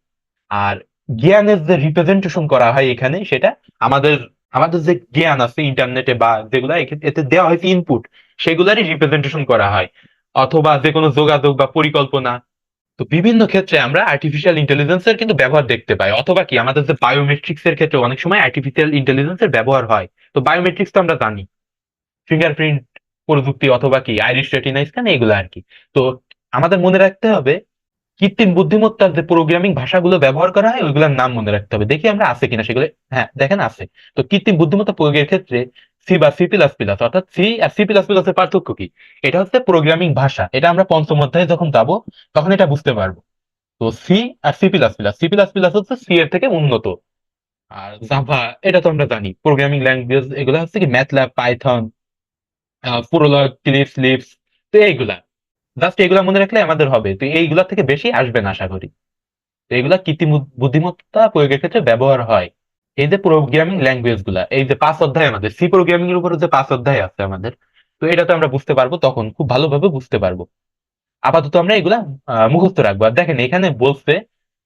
আর জ্ঞানের যে রিপ্রেজেন্টেশন করা হয় এখানে, সেটা আমাদের আমাদের যে জ্ঞান আছে ইন্টারনেটে বা যেগুলা এতে দেওয়া হয়েছে ইনপুট, সেগুলারই রিপ্রেজেন্টেশন করা হয়। অথবা যে কোনো যোগাযোগ বা পরিকল্পনা। তো বিভিন্ন ক্ষেত্রে আমরা আর্টিফিশিয়াল ইন্টেলিজেন্সের কিন্তু ব্যবহার দেখতে পাই। অথবা কি আমাদের যে বায়োমেট্রিক্স এর ক্ষেত্রে অনেক সময় আর্টিফিশিয়াল ইন্টেলিজেন্সের ব্যবহার হয়। তো বায়োমেট্রিক্স তো আমরা জানি, ফিঙ্গারপ্রিন্ট প্রযুক্তি অথবা কি আইরিশ রেটিনা স্ক্যান, এগুলো আর কি। তো আমাদের মনে রাখতে হবে কৃত্রিম বুদ্ধিমত্তার যে প্রোগ্রামিং ভাষাগুলো ব্যবহার করা হয়, ওইগুলোর নাম মনে রাখতে হবে। দেখি আমরা আছে কিনা সেগুলো। হ্যাঁ, দেখেন আছে। তো কৃত্রিম বুদ্ধিমত্তা প্রয়োগের ক্ষেত্রে সি বা সি প্লাস প্লাস, অর্থাৎ সি আর সি প্লাস প্লাস এর পার্থক্য কি, এটা হচ্ছে প্রোগ্রামিং ভাষা। এটা আমরা পঞ্চম অধ্যায়ে যখন যাবো তখন এটা বুঝতে পারবো। তো সি আর C plus plus, C plus plus হচ্ছে সি এর থেকে উন্নত। আর জাভা, এটা তো আমরা জানি প্রোগ্রামিং ল্যাঙ্গুয়েজ। এগুলো হচ্ছে কি ম্যাথল্যাব, পাইথন, প্রোলগ, ক্লিপস, লিপস। তো এইগুলা জাস্ট এগুলা মনে রাখলে আমাদের হবে। তো এইগুলা থেকে বেশি আসবে না আশা করি। তো এগুলা কৃত্রিম বুদ্ধিমত্তা প্রয়োগের ক্ষেত্রে ব্যবহার হয়। এই যে প্রোগ্রামিং ল্যাঙ্গুয়েজ গুলা, এই যে 5 অধ্যায় আমাদের সি প্রোগ্রামিং এর উপরে যে 5 অধ্যায় আছে আমাদের, তো এটা তো আমরা বুঝতে পারবো, তখন খুব ভালোভাবে বুঝতে পারবো। আপাতত আমরা এগুলা মুখস্থ রাখবো। আর দেখেন, এখানে বলছে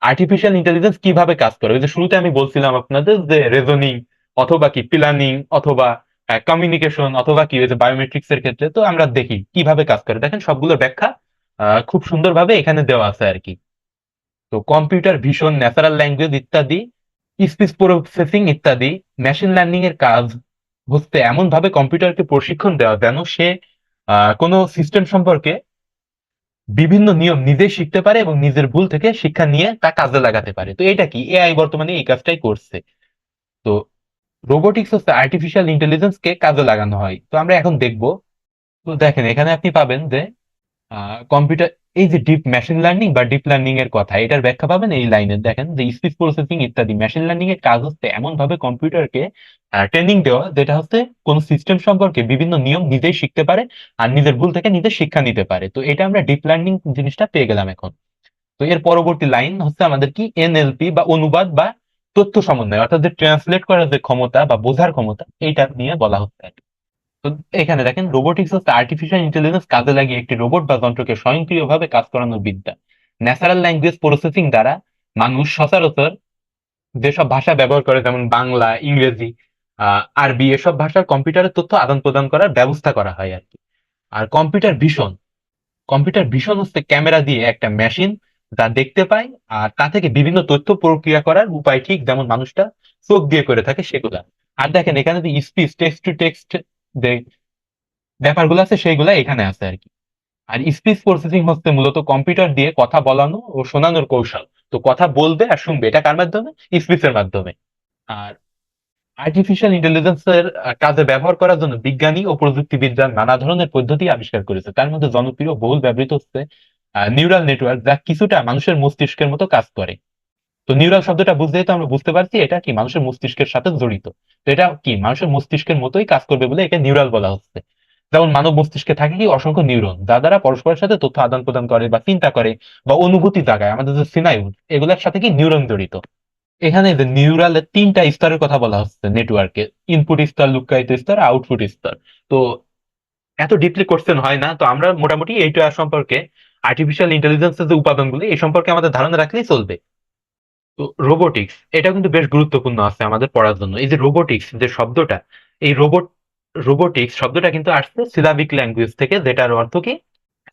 আর্টিফিশিয়াল ইন্টেলিজেন্স কিভাবে কাজ করে। ওই যে শুরুতে আমি বলছিলাম আপনাদের যে রেজনিং অথবা কি প্ল্যানিং অথবা কমিউনিকেশন অথবা কি ওই যে বায়োমেট্রিক্স এর ক্ষেত্রে, তো আমরা দেখি কিভাবে কাজ করে। দেখেন, সবগুলোর ব্যাখ্যা খুব সুন্দরভাবে এখানে দেওয়া আছে আর কি। তো কম্পিউটার ভিশন, ন্যাচারাল ল্যাঙ্গুয়েজ ইত্যাদি, স্পিচ প্রসেসিং ইত্যাদি মেশিন লার্নিং এর কাজ, হচ্ছে এমন ভাবে কম্পিউটারকে প্রশিক্ষণ দেওয়া যেন সে কোনো সিস্টেম সম্পর্কে বিভিন্ন নিয়ম নিজেই শিখতে পারে এবং নিজের ভুল থেকে শিক্ষা নিয়ে তা কাজে লাগাতে পারে। তো এটা কি এআই বর্তমানে এই কাজটাই করছে। তো রোবোটিক্স হচ্ছে আর্টিফিশিয়াল ইন্টেলিজেন্স কে কাজে লাগানো হয়। তো আমরা এখন দেখবো। তো দেখেন এখানে আপনি পাবেন যে কম্পিউটার, এই যে ডিপ মেশিন লার্নিং বা ডিপ লার্নিং এর কথা, এটার ব্যাখ্যা পাবেন এই লাইনে। দেখেন যে স্পিচ প্রসেসিং ইত্যাদি মেশিন লার্নিং এর কাজ হচ্ছে এমন ভাবে কম্পিউটারকে ট্রেনিং দেওয়া যেটা হচ্ছে কোন সিস্টেম সম্পর্কে বিভিন্ন নিয়ম নিজেই শিখতে পারে আর নিজের ভুল থেকে নিজে শিক্ষা নিতে পারে। তো এটা আমরা ডিপ লার্নিং জিনিসটা পেয়ে গেলাম এখন। তো এর পরবর্তী লাইন হচ্ছে আমাদের কি এনএলপি বা অনুবাদ বা তথ্য সমন্বয়, অর্থাৎ যে ট্রান্সলেট করার যে ক্ষমতা বা বোঝার ক্ষমতা, এইটা নিয়ে বলা হচ্ছে। তো এখানে দেখেন রোবোটিক্স হচ্ছে আর্টিফিশিয়াল ইন্টেলিজেন্স কাজে লাগিয়ে একটি রোবট বা যন্ত্রকে স্বয়ংক্রিয়ভাবে কাজ করানোর বিদ্যা। ন্যাচারাল ল্যাঙ্গুয়েজ প্রসেসিং দ্বারা মানুষ সচরাচর যেসব ভাষা ব্যবহার করে, যেমন বাংলা, ইংরেজি, আরবি, এসব ভাষার কম্পিউটারের তথ্য আদান প্রদান করার ব্যবস্থা করা হয় আর কি। আর কম্পিউটার ভিশন হচ্ছে ক্যামেরা দিয়ে একটা মেশিন যা দেখতে পায় আর তা থেকে বিভিন্ন তথ্য প্রক্রিয়া করার উপায়, ঠিক যেমন মানুষটা চোখ দিয়ে করে থাকে সেগুলা। আর দেখেন এখানে যে স্পিচ টেক্সট টু টেক্সট যে ব্যাপারগুলো আছে সেইগুলা এখানে আছে আর কি। আর স্পিচ প্রসেসিং হচ্ছে মূলত কম্পিউটার দিয়ে কথা বলানো ও শোনানোর কৌশল। তো কথা বলবে আর শুনবে, এটা কার মাধ্যমে? স্পিচের মাধ্যমে। আর আর্টিফিশিয়াল ইন্টেলিজেন্সের কাজে ব্যবহার করার জন্য বিজ্ঞানী ও প্রযুক্তিবিদরা নানা ধরনের পদ্ধতি আবিষ্কার করেছে। তার মধ্যে জনপ্রিয় বহুল ব্যবহৃত হচ্ছে নিউরাল নেটওয়ার্ক, যা কিছুটা মানুষের মস্তিষ্কের মতো কাজ করে। তো নিউরাল শব্দটা বুঝতেই তো আমরা বুঝতে পারছি এটা কি মানুষের মস্তিষ্কের সাথে জড়িত। তো এটা কি মানুষের মস্তিষ্কের মতোই কাজ করবে বলে একে নিউরাল বলা হচ্ছে। যেমন মানব মস্তিষ্কে থাকে কি অসংখ্য নিউরন, যা দ্বারা পরস্পরের সাথে তথ্য আদান প্রদান করে বা চিন্তা করে বা অনুভূতি জাগায়। আমাদের যে সিনাইউন, এগুলোর সাথে কি নিউরন জড়িত। এখানে যে নিউরালের তিনটা স্তরের কথা বলা হচ্ছে নেটওয়ার্কে: ইনপুট স্তর, লুক্কায়িত স্তর, আউটপুট স্তর। তো এত ডিপলি কোশ্চেন হয় না, তো আমরা মোটামুটি এইটা সম্পর্কে, আর্টিফিশিয়াল ইন্টেলিজেন্সের যে উপাদানগুলো এই সম্পর্কে আমাদের ধারণা রাখলেই চলবে। তো রোবোটিক্স এটা কিন্তু বেশ গুরুত্বপূর্ণ আছে আমাদের পড়ার জন্য। এই যে রোবোটিক্স যে শব্দটা, এই রোবোটিক্স শব্দটা কিন্তু আসছে সিলাবিক ল্যাঙ্গুয়েজ থেকে, যেটার অর্থ কি?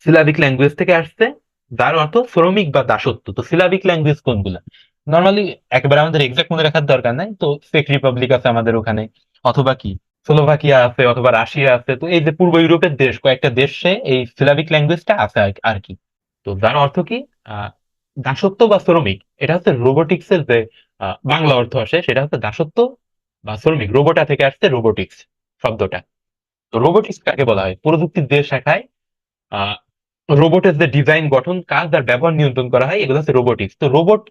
সিলাবিক ল্যাঙ্গুয়েজ থেকে আসছে, যার অর্থ শ্রমিক বা দাসত্ব। তো সিলাবিক ল্যাঙ্গুয়েজ কোনগুলা? নর্মালি একেবারে আমাদের এক্সাক্ট মনে রাখার দরকার নাই। তো চেক রিপাবলিক আছে আমাদের ওখানে, অথবা কি স্লোভাকিয়া আছে, অথবা রাশিয়া আছে। তো এই যে পূর্ব ইউরোপের দেশ, কয়েকটা দেশে এই সিলাবিক ল্যাঙ্গুয়েজটা আছে আর কি। তো যার অর্থ কি? আহ দাসত্ব বা শ্রমিক। এটা হচ্ছে রোবোটিক্স এর যে বাংলা অর্থ আসে, সেটা হচ্ছে দাসত্ব বা শ্রমিক। রোবোটা থেকে আসছে রোবোটিক্স শব্দটা। তো রোবোটিক্স কাকে বলা হয়? প্রযুক্তির যে শাখায় আহ রোবটের যে ডিজাইন, গঠন, কাজ আর ব্যবহার নিয়ন্ত্রণ করা হয়, এগুলো হচ্ছে রোবোটিক্স। তো রোবট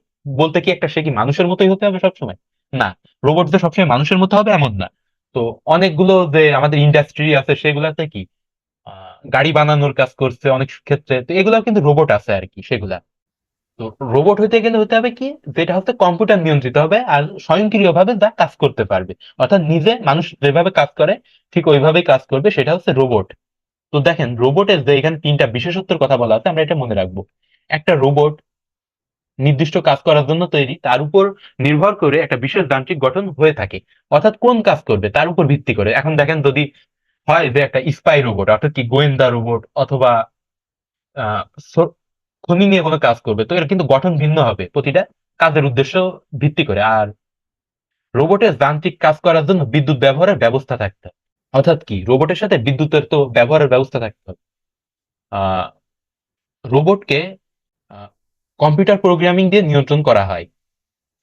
বলতে কি একটা সে কি মানুষের মতোই হতে হবে সবসময়? না। রোবট যে সবসময় মানুষের মতো হবে এমন না। তো অনেকগুলো যে আমাদের ইন্ডাস্ট্রি আছে সেগুলাতে কি গাড়ি বানানোর কাজ করছে অনেক ক্ষেত্রে, তো এগুলা কিন্তু রোবট আছে আর কি সেগুলা। তো রোবট হইতে গেলে হতে হবে কি, যেটা হচ্ছে কম্পিউটার নিয়ন্ত্রিত হবে আর স্বয়ংক্রিয়ভাবে যা কাজ করতে পারবে। অর্থাৎ নিজে মানুষ যেভাবে কাজ করে ঠিক ওইভাবেই কাজ করবে, সেটা হচ্ছে রোবট। তো দেখেন রোবটের যে এখানে তিনটা বিশেষত্বের কথা বলা আছে, আমরা এটা মনে রাখবো। একটা রোবট নির্দিষ্ট কাজ করার জন্য তৈরি, তার উপর নির্ভর করে একটা বিশেষ যান্ত্রিক গঠন হয়ে থাকে। অর্থাৎ কোন কাজ করবে তার উপর ভিত্তি করে। এখন দেখেন যদি হয় যে একটা স্পাই রোবট, অর্থাৎ কি গোয়েন্দা রোবট, অথবা আহ খনি নিয়ে কোনো কাজ করবে, তো এর কিন্তু গঠন ভিন্ন হবে প্রতিটা কাজের উদ্দেশ্য ভিত্তি করে। আর রোবটের যান্ত্রিক কাজ করার জন্য বিদ্যুৎ ব্যবহারের ব্যবস্থা থাকতে হবে। অর্থাৎ কি রোবটের সাথে বিদ্যুতের তো ব্যবহারের ব্যবস্থা থাকতে হবে। আহ রোবটকে কম্পিউটার প্রোগ্রামিং দিয়ে নিয়ন্ত্রণ করা হয়।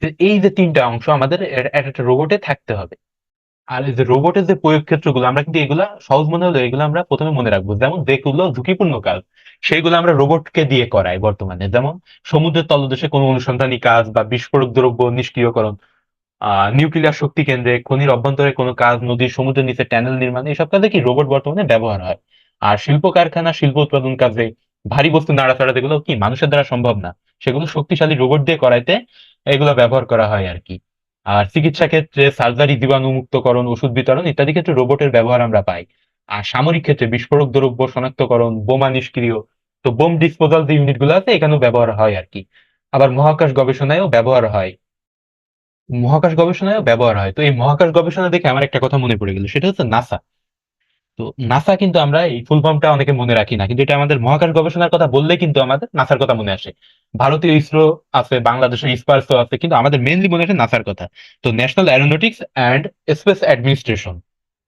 তো এই যে তিনটা অংশ আমাদের একটা রোবটে থাকতে হবে। আর এই যে রোবটের যে প্রয়োগ ক্ষেত্রগুলো, আমরা কিন্তু এগুলা সহজ মনে হলো, এগুলো আমরা প্রথমে মনে রাখবো। যেমন যেগুলো ঝুঁকিপূর্ণ কাজ সেইগুলো আমরা রোবটকে দিয়ে করাই বর্তমানে, যেমন সমুদ্রের তলদেশে কোনো অনুসন্ধানী কাজ বা বিস্ফোরক দ্রব্য নিষ্ক্রিয়করণ, নিউক্লিয়ার শক্তি কেন্দ্রে, খনির অভ্যন্তরে কোনো কাজ, নদীর সমুদ্রের নিচে ট্যানেল নির্মাণ, এসব কাজে কি রোবট বর্তমানে ব্যবহার হয়। আর শিল্প কারখানা, শিল্প উৎপাদন কাজে ভারী বস্তু নাড়াচাড়া, যেগুলো কি মানুষের দ্বারা সম্ভব না, সেগুলো শক্তিশালী রোবট দিয়ে করাইতে এগুলো ব্যবহার করা হয় আর কি। আর চিকিৎসা ক্ষেত্রে সার্জারি, জীবাণুমুক্তকরণ, ওষুধ বিতরণ ইত্যাদি ক্ষেত্রে রোবটের ব্যবহার আমরা পাই। আর সামরিক ক্ষেত্রে বিস্ফোরক দ্রব্য শনাক্তকরণ, বোমা নিষ্ক্রিয়, তো বোম ডিসপোজাল যে ইউনিট গুলো আছে এখানেও ব্যবহার হয় আর কি। আবার মহাকাশ গবেষণায়ও ব্যবহার হয়। তো এই মহাকাশ গবেষণা দেখে আমার একটা কথা মনে পড়ে গেল, সেটা হচ্ছে নাসা। তো নাসা কিন্তু আমরা এই ফুল ফর্মটা অনেকে মনে রাখি না, কিন্তু এটা আমাদের মহাকাশ গবেষণার কথা বললে কিন্তু আমাদের নাসার কথা মনে আসে। ভারতীয় ইসরো আছে, বাংলাদেশের স্পারসো আছে, কিন্তু আমাদের মেইনলি মনে আসে নাসার কথা। তো national Aeronautics and space administration.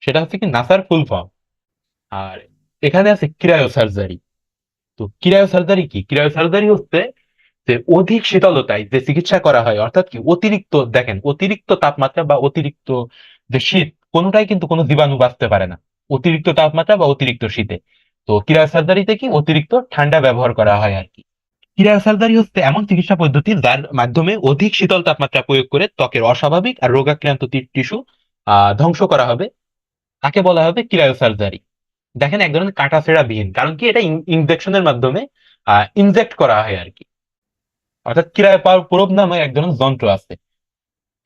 সেটা হচ্ছে কি নাসার ফুল ফর্ম। আর এখানে আছে ক্রায়ো সার্জারি। তো ক্রায়ো সার্জারি কি? ক্রায়ো সার্জারি হচ্ছে যে অধিক শীতলতায় যে চিকিৎসা করা হয়, অর্থাৎ কি অতিরিক্ত, দেখেন অতিরিক্ত তাপমাত্রা বা অতিরিক্ত যে শীত, কোনোটাই কিন্তু কোনো জীবাণু বাঁচতে পারে না অতিরিক্ত তাপমাত্রা বা অতিরিক্ত শীতে। তো ক্রায়ো সার্জারিতে কি অতিরিক্ত ঠান্ডা ব্যবহার করা হয় আর কি। ক্রায়ো সার্জারি হচ্ছে এমন চিকিৎসা পদ্ধতি যার মাধ্যমে অধিক শীতল তাপমাত্রা প্রয়োগ করে ত্বকের অস্বাভাবিক আর রোগাক্রান্ত টিস্যু ধ্বংস করা হবে, তাকে বলা হবে ক্রায়ো সার্জারি। দেখেন এক ধরনের কাটাছেঁড়া বিহীন, কারণ কি এটা ইনজেকশনের মাধ্যমে ইনজেক্ট করা হয় আর কি। অর্থাৎ ক্রায়োপ্রব নামে এক ধরনের যন্ত্র আছে।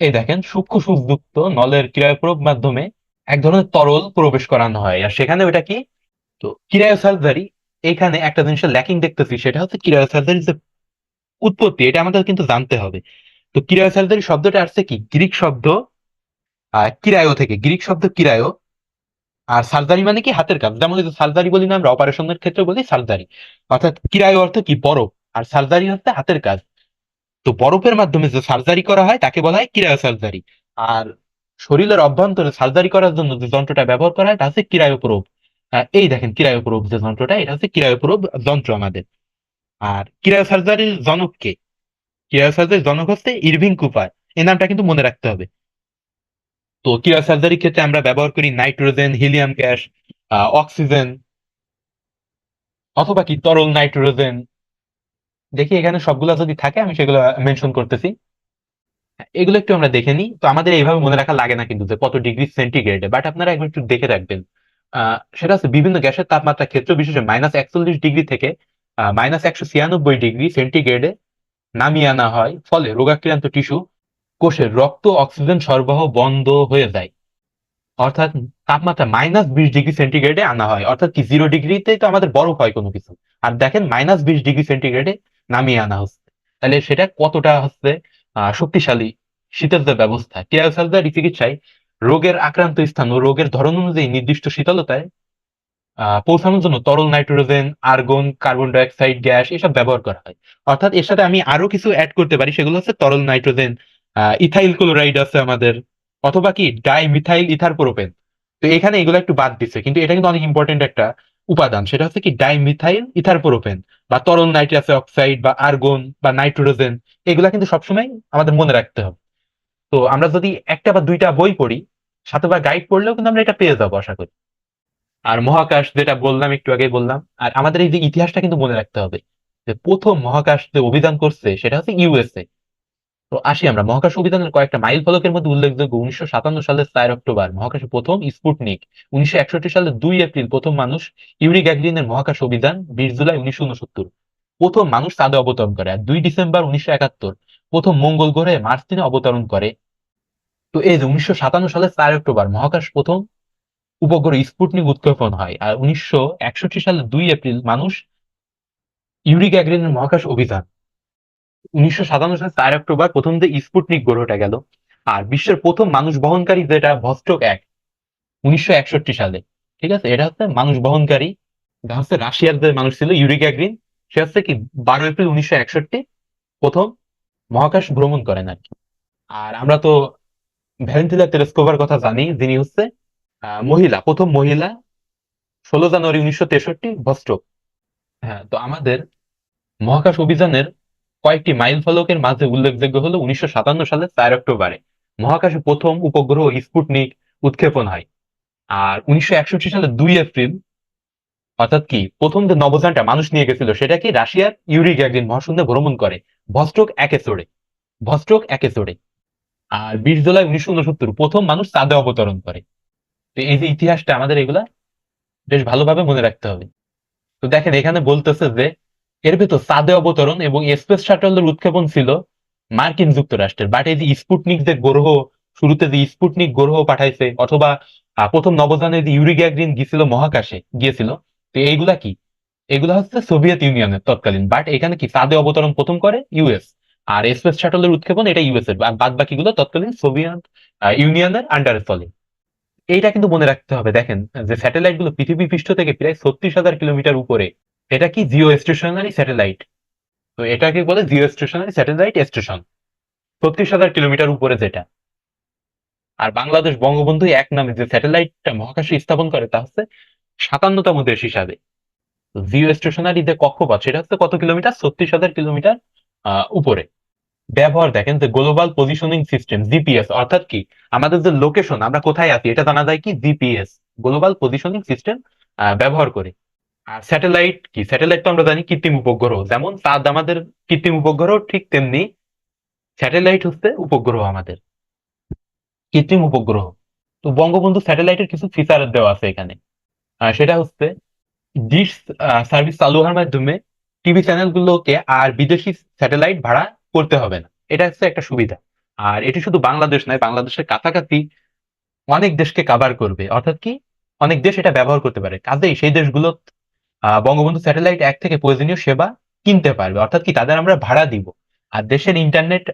এই দেখেন সূক্ষ্ম সুযুক্ত নলের ক্রায়োপ্রব মাধ্যমে এক ধরনের তরল প্রবেশ করানো হয়, আর সেখানে ওটা কি, তো ক্রায়ো সার্জারি। এখানে একটা জিনিসের ল্যাকিং দেখতেছি, সেটা হচ্ছে ক্রায়ো সার্জারির যে উৎপত্তি, এটা আমাদের কিন্তু জানতে হবে। তো ক্রায়ো সার্জারি শব্দটা আসছে কি গ্রিক শব্দ কিরায়ো থেকে, গ্রিক শব্দ কিরায়ো। আর সার্জারি মানে কি হাতের কাজ, যেমন সার্জারি বলি না আমরা অপারেশনের ক্ষেত্রে বলি সার্জারি। অর্থাৎ কিরায়ো অর্থ কি বরফ, আর সার্জারি হচ্ছে হাতের কাজ। তো বরফের মাধ্যমে যে সার্জারি করা হয় তাকে বলা হয় ক্রায়ো সার্জারি। আর শরীরের অভ্যন্তরে সার্জারি করার জন্য যে যন্ত্রটা ব্যবহার করা হয় তা হচ্ছে ক্রায়োপ্রোব। এই দেখেন ক্রায়োপ্রোব যে যন্ত্রটা, এটা হচ্ছে ক্রায়োপ্রোব যন্ত্র আমাদের। আর ক্রায়ো সার্জারির জনক কে? ক্রায়ো সার্জারির জনক হচ্ছে ইরভিং কুপার। এই নামটা কিন্তু মনে রাখতে হবে। তো ক্রায়ো সার্জারির ক্ষেত্রে আমরা ব্যবহার করি নাইট্রোজেন, হিলিয়াম গ্যাস, অক্সিজেন, অথবা কি তরল নাইট্রোজেন। দেখি এখানে সবগুলা যদি থাকে আমি সেগুলো মেনশন করতেছি। এগুলো একটু আমরা দেখে নিই। তো আমাদের এইভাবে মনে রাখা লাগে না কিন্তু যে কত ডিগ্রি সেন্টিগ্রেডে, বাট আপনারা একবার একটু দেখে রাখবেন। সেটা হচ্ছে বিভিন্ন গ্যাসের তাপমাত্রা ক্ষেত্র বিশেষে -41 ডিগ্রি থেকে -196 ডিগ্রি সেন্টিগ্রেডে নামিয়ে আনা হয়, ফলে রোগাক্রান্ত টিস্যু কোষের রক্ত অক্সিজেন সরবরাহ বন্ধ হয়ে যায়। অর্থাৎ তাপমাত্রা -20 ডিগ্রি সেন্টিগ্রেডে আনা হয়, অর্থাৎ কি 0 ডিগ্রিতেই তো আমাদের বরফ হয় কোনো কিছু, আর দেখেন -20 ডিগ্রি সেন্টিগ্রেডে নামিয়ে আনা হচ্ছে। তাহলে সেটা কতটা হচ্ছে শক্তিশালী শীতের যে ব্যবস্থা। ক্রায়োসার্জারি চিকিৎসায় রোগের আক্রান্ত স্থান ও রোগের ধরন অনুযায়ী নির্দিষ্ট শীতলতায় পৌঁছানোর জন্য তরল nitrogen, argon, carbon die oxide gas এসব ব্যবহার করা হয়। অর্থাৎ এর সাথে আমি আরো কিছু অ্যাড করতে পারি, সেগুলো হচ্ছে তরল নাইট্রোজেন, ইথাইল ক্লোরাইড আছে আমাদের, অথবা কি ডাই মিথাইল ইথার প্রোপেন। তো এখানে এগুলো একটু বাদ দিচ্ছে, কিন্তু এটা কিন্তু অনেক ইম্পর্টেন্ট একটা উপাদান, সেটা হচ্ছে কি ডাই মিথাইল ইথার প্রোপেন বা তরল নাইট্রাস অক্সাইড বা আর্গন বা নাইট্রোজেন। এগুলা কিন্তু সবসময় আমাদের মনে রাখতে হবে। তো আমরা যদি একটা বা দুইটা বই পড়ি, সাথে বা গাইড পড়লেও কিন্তু আমরা এটা পেয়ে যাবো আশা করি। আর মহাকাশ যেটা বললাম, একটু আগে বললাম, আর আমাদের এই যে ইতিহাসটা কিন্তু মনে রাখতে হবে, যে প্রথম মহাকাশ যে অভিযান করছে সেটা হচ্ছে ইউএসএ। তো আসি আমরা মহাকাশ অভিযানের কয়েকটা মাইল ফলকের মধ্যে উল্লেখযোগ্য: 1957 সালের 4 অক্টোবর মহাকাশে প্রথম স্পুটনিক, 1961 সালের 2 এপ্রিল প্রথম মানুষ ইউরি গ্যাগরিনের মহাকাশ অভিযান, 20 জুলাই 1969 প্রথম মানুষ চাঁদে অবতরণ করে, আর 2 ডিসেম্বর 1971 প্রথম মঙ্গল গ্রহে মার্স দিনে অবতরণ করে। তো এই যে 1957 সালের 4 অক্টোবর মহাকাশ প্রথম উপগ্রহ স্পুটনিক উৎক্ষেপণ হয়, আর 1961 সালের 2 এপ্রিল মানুষ ইউরি গ্যাগরিনের মহাকাশ অভিযান। 1957 সালের 4 অক্টোবর প্রথম যে স্পুটনিক গ্রহটা গেল। আর বিশ্বের প্রথম মানুষ বহনকারী যেটা ভস্টক 1, 1961 সালে। ঠিক আছে, এটা হচ্ছে মানুষ বহনকারী। এটা হচ্ছে রাশিয়ার যে মানুষ ছিল ইউরি গ্যাগরিন, সে হচ্ছে কি 12 এপ্রিল 1961 প্রথম মহাকাশ ভ্রমণ করেন আর কি। আর আমরা তো ভ্যালেন্টিনা তেরেস্কোভার কথা জানি, যিনি হচ্ছে মহিলা, প্রথম মহিলা, 16 জানুয়ারি 1963 ভস্টক। হ্যাঁ, তো আমাদের মহাকাশ অভিযানের কয়েকটি মাইল ফলকের মাঝে উল্লেখযোগ্য হলো 1957 সালের 4 অক্টোবরে মহাকাশে প্রথম উপগ্রহ স্পুটনিক উৎক্ষেপণ হয়। আর 1961 সালের 2 এপ্রিল, অর্থাৎ কি প্রথম যে নভোযানটা মানুষ নিয়ে গেছিল সেটা কি রাশিয়ার ইউরি গ্যাগরিন মহাশূন্যে ভ্রমণ করে ভস্টক 1-এ চড়ে। আর 20 জুলাই 1969 প্রথম মানুষ চাঁদে অবতরণ করে। তো এই যে ইতিহাসটা আমাদের এগুলা বেশ ভালোভাবে মনে রাখতে হবে। তো দেখেন এখানে বলতেছে যে এর ভেতর চাঁদে অবতরণ এবং স্পেস শাটলের উৎক্ষেপণ ছিল মার্কিন যুক্তরাষ্ট্রের, বাট এই যে স্পুটনিক যে গ্রহ, শুরুতে যে স্পুটনিক গ্রহ পাঠাইছে, অথবা প্রথম নভোযানে যে ইউরি গ্যাগরিন গিয়েছিল মহাকাশে গিয়েছিল, তো এইগুলা কি, এগুলা হচ্ছে সোভিয়েত ইউনিয়নের তৎকালীন, বাট এখানে কি চাঁদে অবতরণ প্রথম করে ইউএস। আর স্পেস শাটলের উৎক্ষেপণ এটা ইউএস এর, বাদ বাকিগুলো তৎকালীন সোভিয়েত ইউনিয়নের আন্ডারে চলে। এইটা কিন্তু মনে রাখতে হবে। দেখেন যে স্যাটেলাইট গুলো পৃথিবী পৃষ্ঠ থেকে প্রায় 36,000 কিলোমিটার উপরে, এটা কি জিও স্টেশনারি স্যাটেলাইট। তো এটাকে বলে geostationary satellite station, 36,000 kilometre উপরে যেটা। আর বাংলাদেশ বঙ্গবন্ধু এক নামে যে স্যাটেলাইটটা মহাকাশে স্থাপন করে তা হচ্ছে 57তম দেশ হিসাবে। জিও স্টেশনারি যে কক্ষপথ সেটা হচ্ছে কত কিলোমিটার, 36,000 কিলোমিটার উপরে। ব্যবহার দেখেন যে গ্লোবাল পজিশনিং সিস্টেম, জিপিএস, অর্থাৎ কি আমাদের যে লোকেশন আমরা কোথায় আছি এটা জানা যায় কি জিপিএস, গ্লোবাল পজিশনিং সিস্টেম ব্যবহার করে। আর স্যাটেলাইট কি, স্যাটেলাইট তো আমরা জানি কৃত্রিম উপগ্রহ, যেমন চাঁদ আমাদের কৃত্রিম উপগ্রহ ঠিক তেমনি স্যাটেলাইট হচ্ছে উপগ্রহ আমাদের কৃত্রিম উপগ্রহ। তো বঙ্গবন্ধু স্যাটেলাইটের কিছু ফিচার দেওয়া আছে এখানে। সেটা হচ্ছে ডিশ সার্ভিস চালু হওয়ার মাধ্যমে টিভি চ্যানেলগুলোকে আর বিদেশি স্যাটেলাইট ভাড়া করতে হবে না, এটা হচ্ছে একটা সুবিধা। আর এটি শুধু বাংলাদেশ নয়, বাংলাদেশের কাছাকাছি অনেক দেশকে কাভার করবে, অর্থাৎ কি অনেক দেশ এটা ব্যবহার করতে পারে, কাজেই সেই দেশগুলো বঙ্গবন্ধু স্যাটেলাইট এক থেকে প্রয়োজনীয় সেবা কিনতে পারবে, অর্থাৎ কি তাদের আমরা ভাড়া দিব। আর দেশের ইন্টারনেট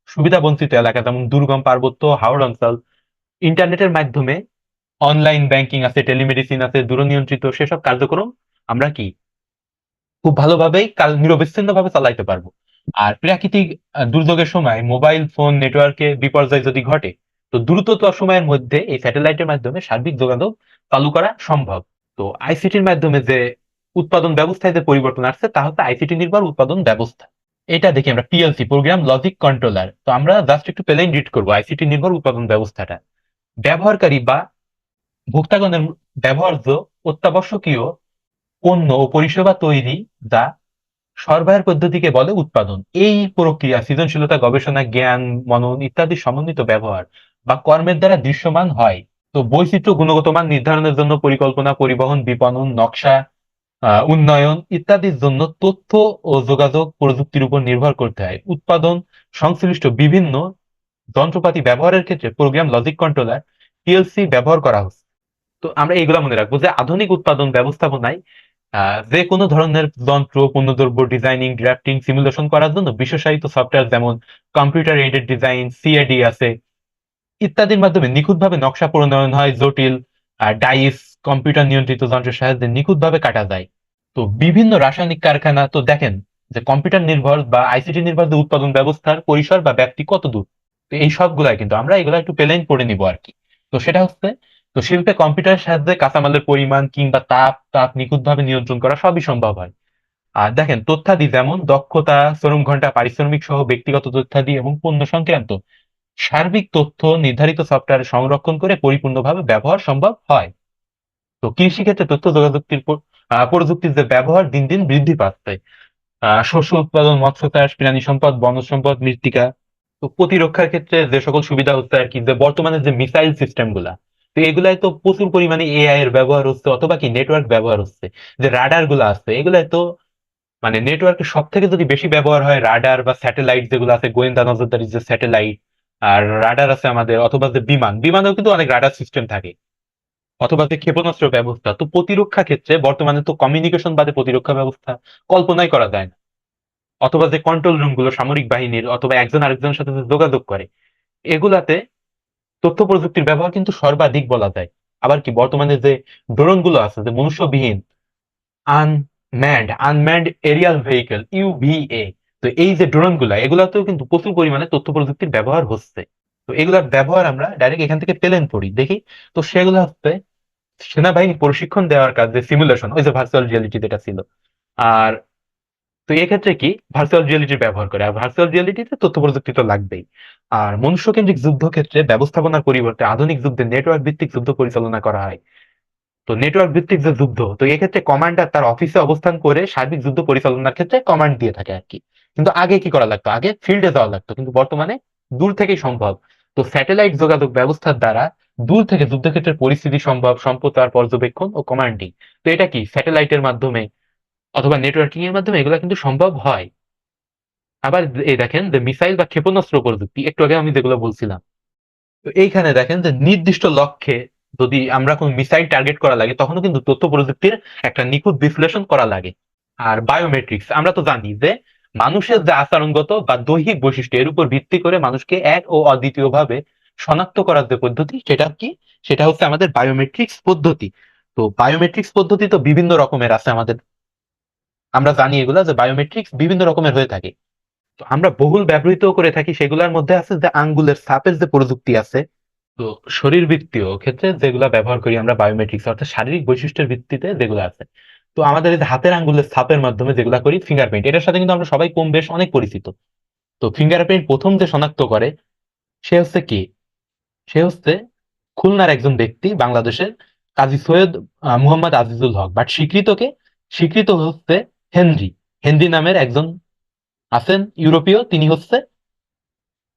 সুবিধা বঞ্চিত এলাকা যেমন দুর্গম পার্বত্য হাওড় অঞ্চল, ইন্টারনেটের মাধ্যমে অনলাইন ব্যাংকিং আছে, টেলিমেডিসিন আছে, দূরনিয়ন্ত্রিত সেসব কার্যক্রম আমরা কি খুব ভালোভাবেই নিরবিচ্ছিন্ন ভাবে চালাইতে পারবো। আর প্রাকৃতিক দুর্যোগের সময় মোবাইল ফোন নেটওয়ার্কে বিপর্যয় যদি ঘটে, তো দ্রুততর সময়ের মধ্যে এই স্যাটেলাইটের মাধ্যমে সার্বিক যোগাযোগ চালু করা সম্ভব। তো আইসিটির মাধ্যমে যে উৎপাদন ব্যবস্থায় যে পরিবর্তন আসছে তা হচ্ছে আইসিটি নির্ভর উৎপাদন ব্যবস্থা। এটা দেখি আমরা পিএলসি, প্রোগ্রাম লজিক কন্ট্রোলার। তো আমরা জাস্ট একটু প্লেন রিড করবো আইসিটি নির্ভর উৎপাদন ব্যবস্থাটা। ব্যবহারকারী বা ভোক্তাগণের ব্যবহার্য অত্যাবশ্যকীয় পণ্য ও পরিষেবা তৈরি যা সরবরাহের পদ্ধতিকে বলে উৎপাদন। এই প্রক্রিয়া সৃজনশীলতা, গবেষণা, জ্ঞান, মনন ইত্যাদি সমন্বিত ব্যবহার বা কর্মের দ্বারা দৃশ্যমান হয়। তো বৈচিত্র্য, গুণগত মান নির্ধারণের জন্য পরিকল্পনা, পরিবহন, বিপণন, নকশা, উন্নয়ন ইত্যাদির জন্য তথ্য ও যোগাযোগ প্রযুক্তির উপর নির্ভর করতে হয়। উৎপাদন সংশ্লিষ্ট বিভিন্ন যন্ত্রপাতি ব্যবহারের ক্ষেত্রে প্রোগ্রাম লজিক কন্ট্রোলার পিএলসি ব্যবহার করা হচ্ছে। তো আমরা এইগুলা মনে রাখবো যে আধুনিক উৎপাদন ব্যবস্থাপনায় যে কোনো ধরনের যন্ত্র, পণ্যদ্রব্য ডিজাইনিং, ড্রাফটিং, সিমুলেশন করার জন্য বিশেষায়িত সফটওয়্যার যেমন কম্পিউটার এইডেড ডিজাইন, সিএডি আছে ইত্যাদির মাধ্যমে নিখুঁতভাবে নকশা প্রণয়ন হয়। জটিল ডাইস কম্পিউটার নিয়ন্ত্রিত যন্ত্রের সাহায্যে নিখুঁতভাবে কাটা যায়। তো বিভিন্ন রাসায়নিক কারখানা, তো দেখেন যে কম্পিউটার নির্ভর বা আইসিটি নির্ভর যে উৎপাদন ব্যবস্থার পরিসর বা ব্যাপ্তি কত দূর। তো এই সবগুলাই কিন্তু আমরা এগুলা একটু প্লেন পড়ে নিব আর কি। তো সেটা হচ্ছে, তো শিল্পে কম্পিউটারের সাহায্যে কাঁচামালের পরিমাণ কিংবা তাপ তাপ নিখুঁতভাবে নিয়ন্ত্রণ করা সবই সম্ভব হয়। আর দেখেন তথ্যাদি যেমন দক্ষতা, শ্রম ঘন্টা, পারিশ্রমিক সহ ব্যক্তিগত তথ্যাদি এবং পণ্য সংক্রান্ত সার্বিক তথ্য নির্ধারিত সফটওয়্যারে সংরক্ষণ করে পরিপূর্ণভাবে ব্যবহার সম্ভব হয়। তো কৃষিক্ষেত্রে তথ্য যোগাযোগের প্রযুক্তির যে ব্যবহার দিন দিন বৃদ্ধি পাচ্ছে। শস্য উৎপাদন, মৎস্য চাষ, প্রাণী সম্পদ, বনজ সম্পদ, মৃত্তিকা। তো প্রতিরক্ষার ক্ষেত্রে যে সকল সুবিধা হচ্ছে আর কি, যে বর্তমানে যে মিসাইল সিস্টেম গুলা, তো এগুলাই তো প্রচুর পরিমাণে এআই এর ব্যবহার হচ্ছে অথবা কি নেটওয়ার্ক ব্যবহার হচ্ছে। যে রাডার গুলো আছে এগুলাই তো মানে নেটওয়ার্কের সব থেকে যদি বেশি ব্যবহার হয় রাডার বা স্যাটেলাইট যেগুলো আছে, গোয়েন্দা নজরদারি যে স্যাটেলাইট আর রাডার আছে আমাদের, অথবা যে বিমানেও কিন্তু অনেক রাডার সিস্টেম থাকে, অথবা যে ক্ষেপণাস্ত্র ব্যবস্থা। তো প্রতিরক্ষা ক্ষেত্রে বর্তমানে তো কমিউনিকেশন বাদে প্রতিরক্ষা ব্যবস্থা কল্পনাই করা যায় না। অথবা যে কন্ট্রোল রুম গুলো সামরিক বাহিনীর, অথবা একজন আরেকজনের সাথে যে যোগাযোগ করে, এগুলাতে তথ্য প্রযুক্তির ব্যবহার কিন্তু সর্বাধিক বলা যায়। আবার কি বর্তমানে যে ড্রোন গুলো আছে, যে মনুষ্যবিহীন আনম্যান্ড এরিয়াল ভেহিকেল, ইউভিএ, তো এই যে ড্রোন গুলা এগুলাতেও কিন্তু প্রচুর পরিমাণে তথ্য প্রযুক্তির ব্যবহার হচ্ছে। তো এগুলার ব্যবহার আমরা ডাইরেক্ট এখান থেকে প্লেন পড়ি দেখি। তো সেগুলো হচ্ছে সেনাবাহিনী প্রশিক্ষণ দেওয়ার কাজ, যে সিমুলেশন, ওই যে ভার্চুয়াল রিয়েলিটি যেটা ছিল। আর তো এক্ষেত্রে কি ভার্চুয়াল রিয়েলিটির ব্যবহার করে, আর ভার্চুয়াল রিয়েলিটিতে তথ্য প্রযুক্তি তো লাগবেই। আর মনুষ্যকেন্দ্রিক যুদ্ধক্ষেত্রে ব্যবস্থাপনার পরিবর্তে আধুনিক যুদ্ধে নেটওয়ার্ক ভিত্তিক যুদ্ধ পরিচালনা করা হয়। তো নেটওয়ার্ক ভিত্তিক যে যুদ্ধ, তো এক্ষেত্রে কমান্ডার তার অফিসে অবস্থান করে সার্বিক যুদ্ধ পরিচালনার ক্ষেত্রে কমান্ড দিয়ে থাকে আর কি। কিন্তু আগে কি করা লাগতো, আগে ফিল্ডে যাওয়া লাগতো, কিন্তু বর্তমানে দূর থেকেই সম্ভব। তো স্যাটেলাইট যোগাযোগ ব্যবস্থার দ্বারা দূর থেকে যুদ্ধক্ষেত্রের পরিস্থিতি সম্ভব, সম্প্রচার, পর্যবেক্ষণ ও কমান্ডিং। তো এটা কি স্যাটেলাইটের মাধ্যমে অথবা নেটওয়ার্কিং এর মাধ্যমে এগুলো কিন্তু সম্ভব হয়। আবার এই দেখেন যে মিসাইল বা ক্ষেপণাস্ত্র প্রযুক্তি, একটু আগে আমি যেগুলো বলছিলাম, তো এইখানে দেখেন যে নির্দিষ্ট লক্ষ্যে যদি আমরা কোন মিসাইল টার্গেট করা লাগে তখনও কিন্তু তথ্য প্রযুক্তির একটা নিখুঁত বিশ্লেষণ করা লাগে। আর বায়োমেট্রিক্স আমরা তো জানি যে মানুষের যে আচরণগত বা দৈহিক বৈশিষ্ট্য এর উপর ভিত্তি করে মানুষকে এক ও অদ্বিতীয় ভাবে শনাক্ত করার যে পদ্ধতি সেটা কি, সেটা হচ্ছে আমাদের বায়োমেট্রিক্স পদ্ধতি। তো বায়োমেট্রিক্স পদ্ধতি তো বিভিন্ন রকমের আছে আমাদের, আমরা জানি এগুলা যে বায়োমেট্রিক্স বিভিন্ন রকমের হয়ে থাকে। তো আমরা বহুল ব্যবহৃত করে থাকি, সেগুলোর মধ্যে আছে যে আঙ্গুলের ছাপের যে প্রযুক্তি আছে, তো শরীরবৃত্তীয় ক্ষেত্রে যেগুলা ব্যবহার করি আমরা বায়োমেট্রিক্স অর্থাৎ শারীরিক বৈশিষ্ট্যের ভিত্তিতে যেগুলো আছে। তো আমাদের এই যে হাতের আঙ্গুলের ছাপের মাধ্যমে যেগুলা করি ফিঙ্গারপ্রিন্ট, এটার সাথে কিন্তু আমরা সবাই কম বেশ অনেক পরিচিত। তো ফিঙ্গারপ্রিন্ট প্রথম যে শনাক্ত করে সে হচ্ছে কি, সে হচ্ছে খুলনার একজন ব্যক্তি, বাংলাদেশের কাজী সৈয়দ মুহাম্মদ আজিজুল হক, বাট স্বীকৃত হচ্ছে হেনরি। হেনরি নামের একজন আছেন ইউরোপীয়, তিনি হচ্ছে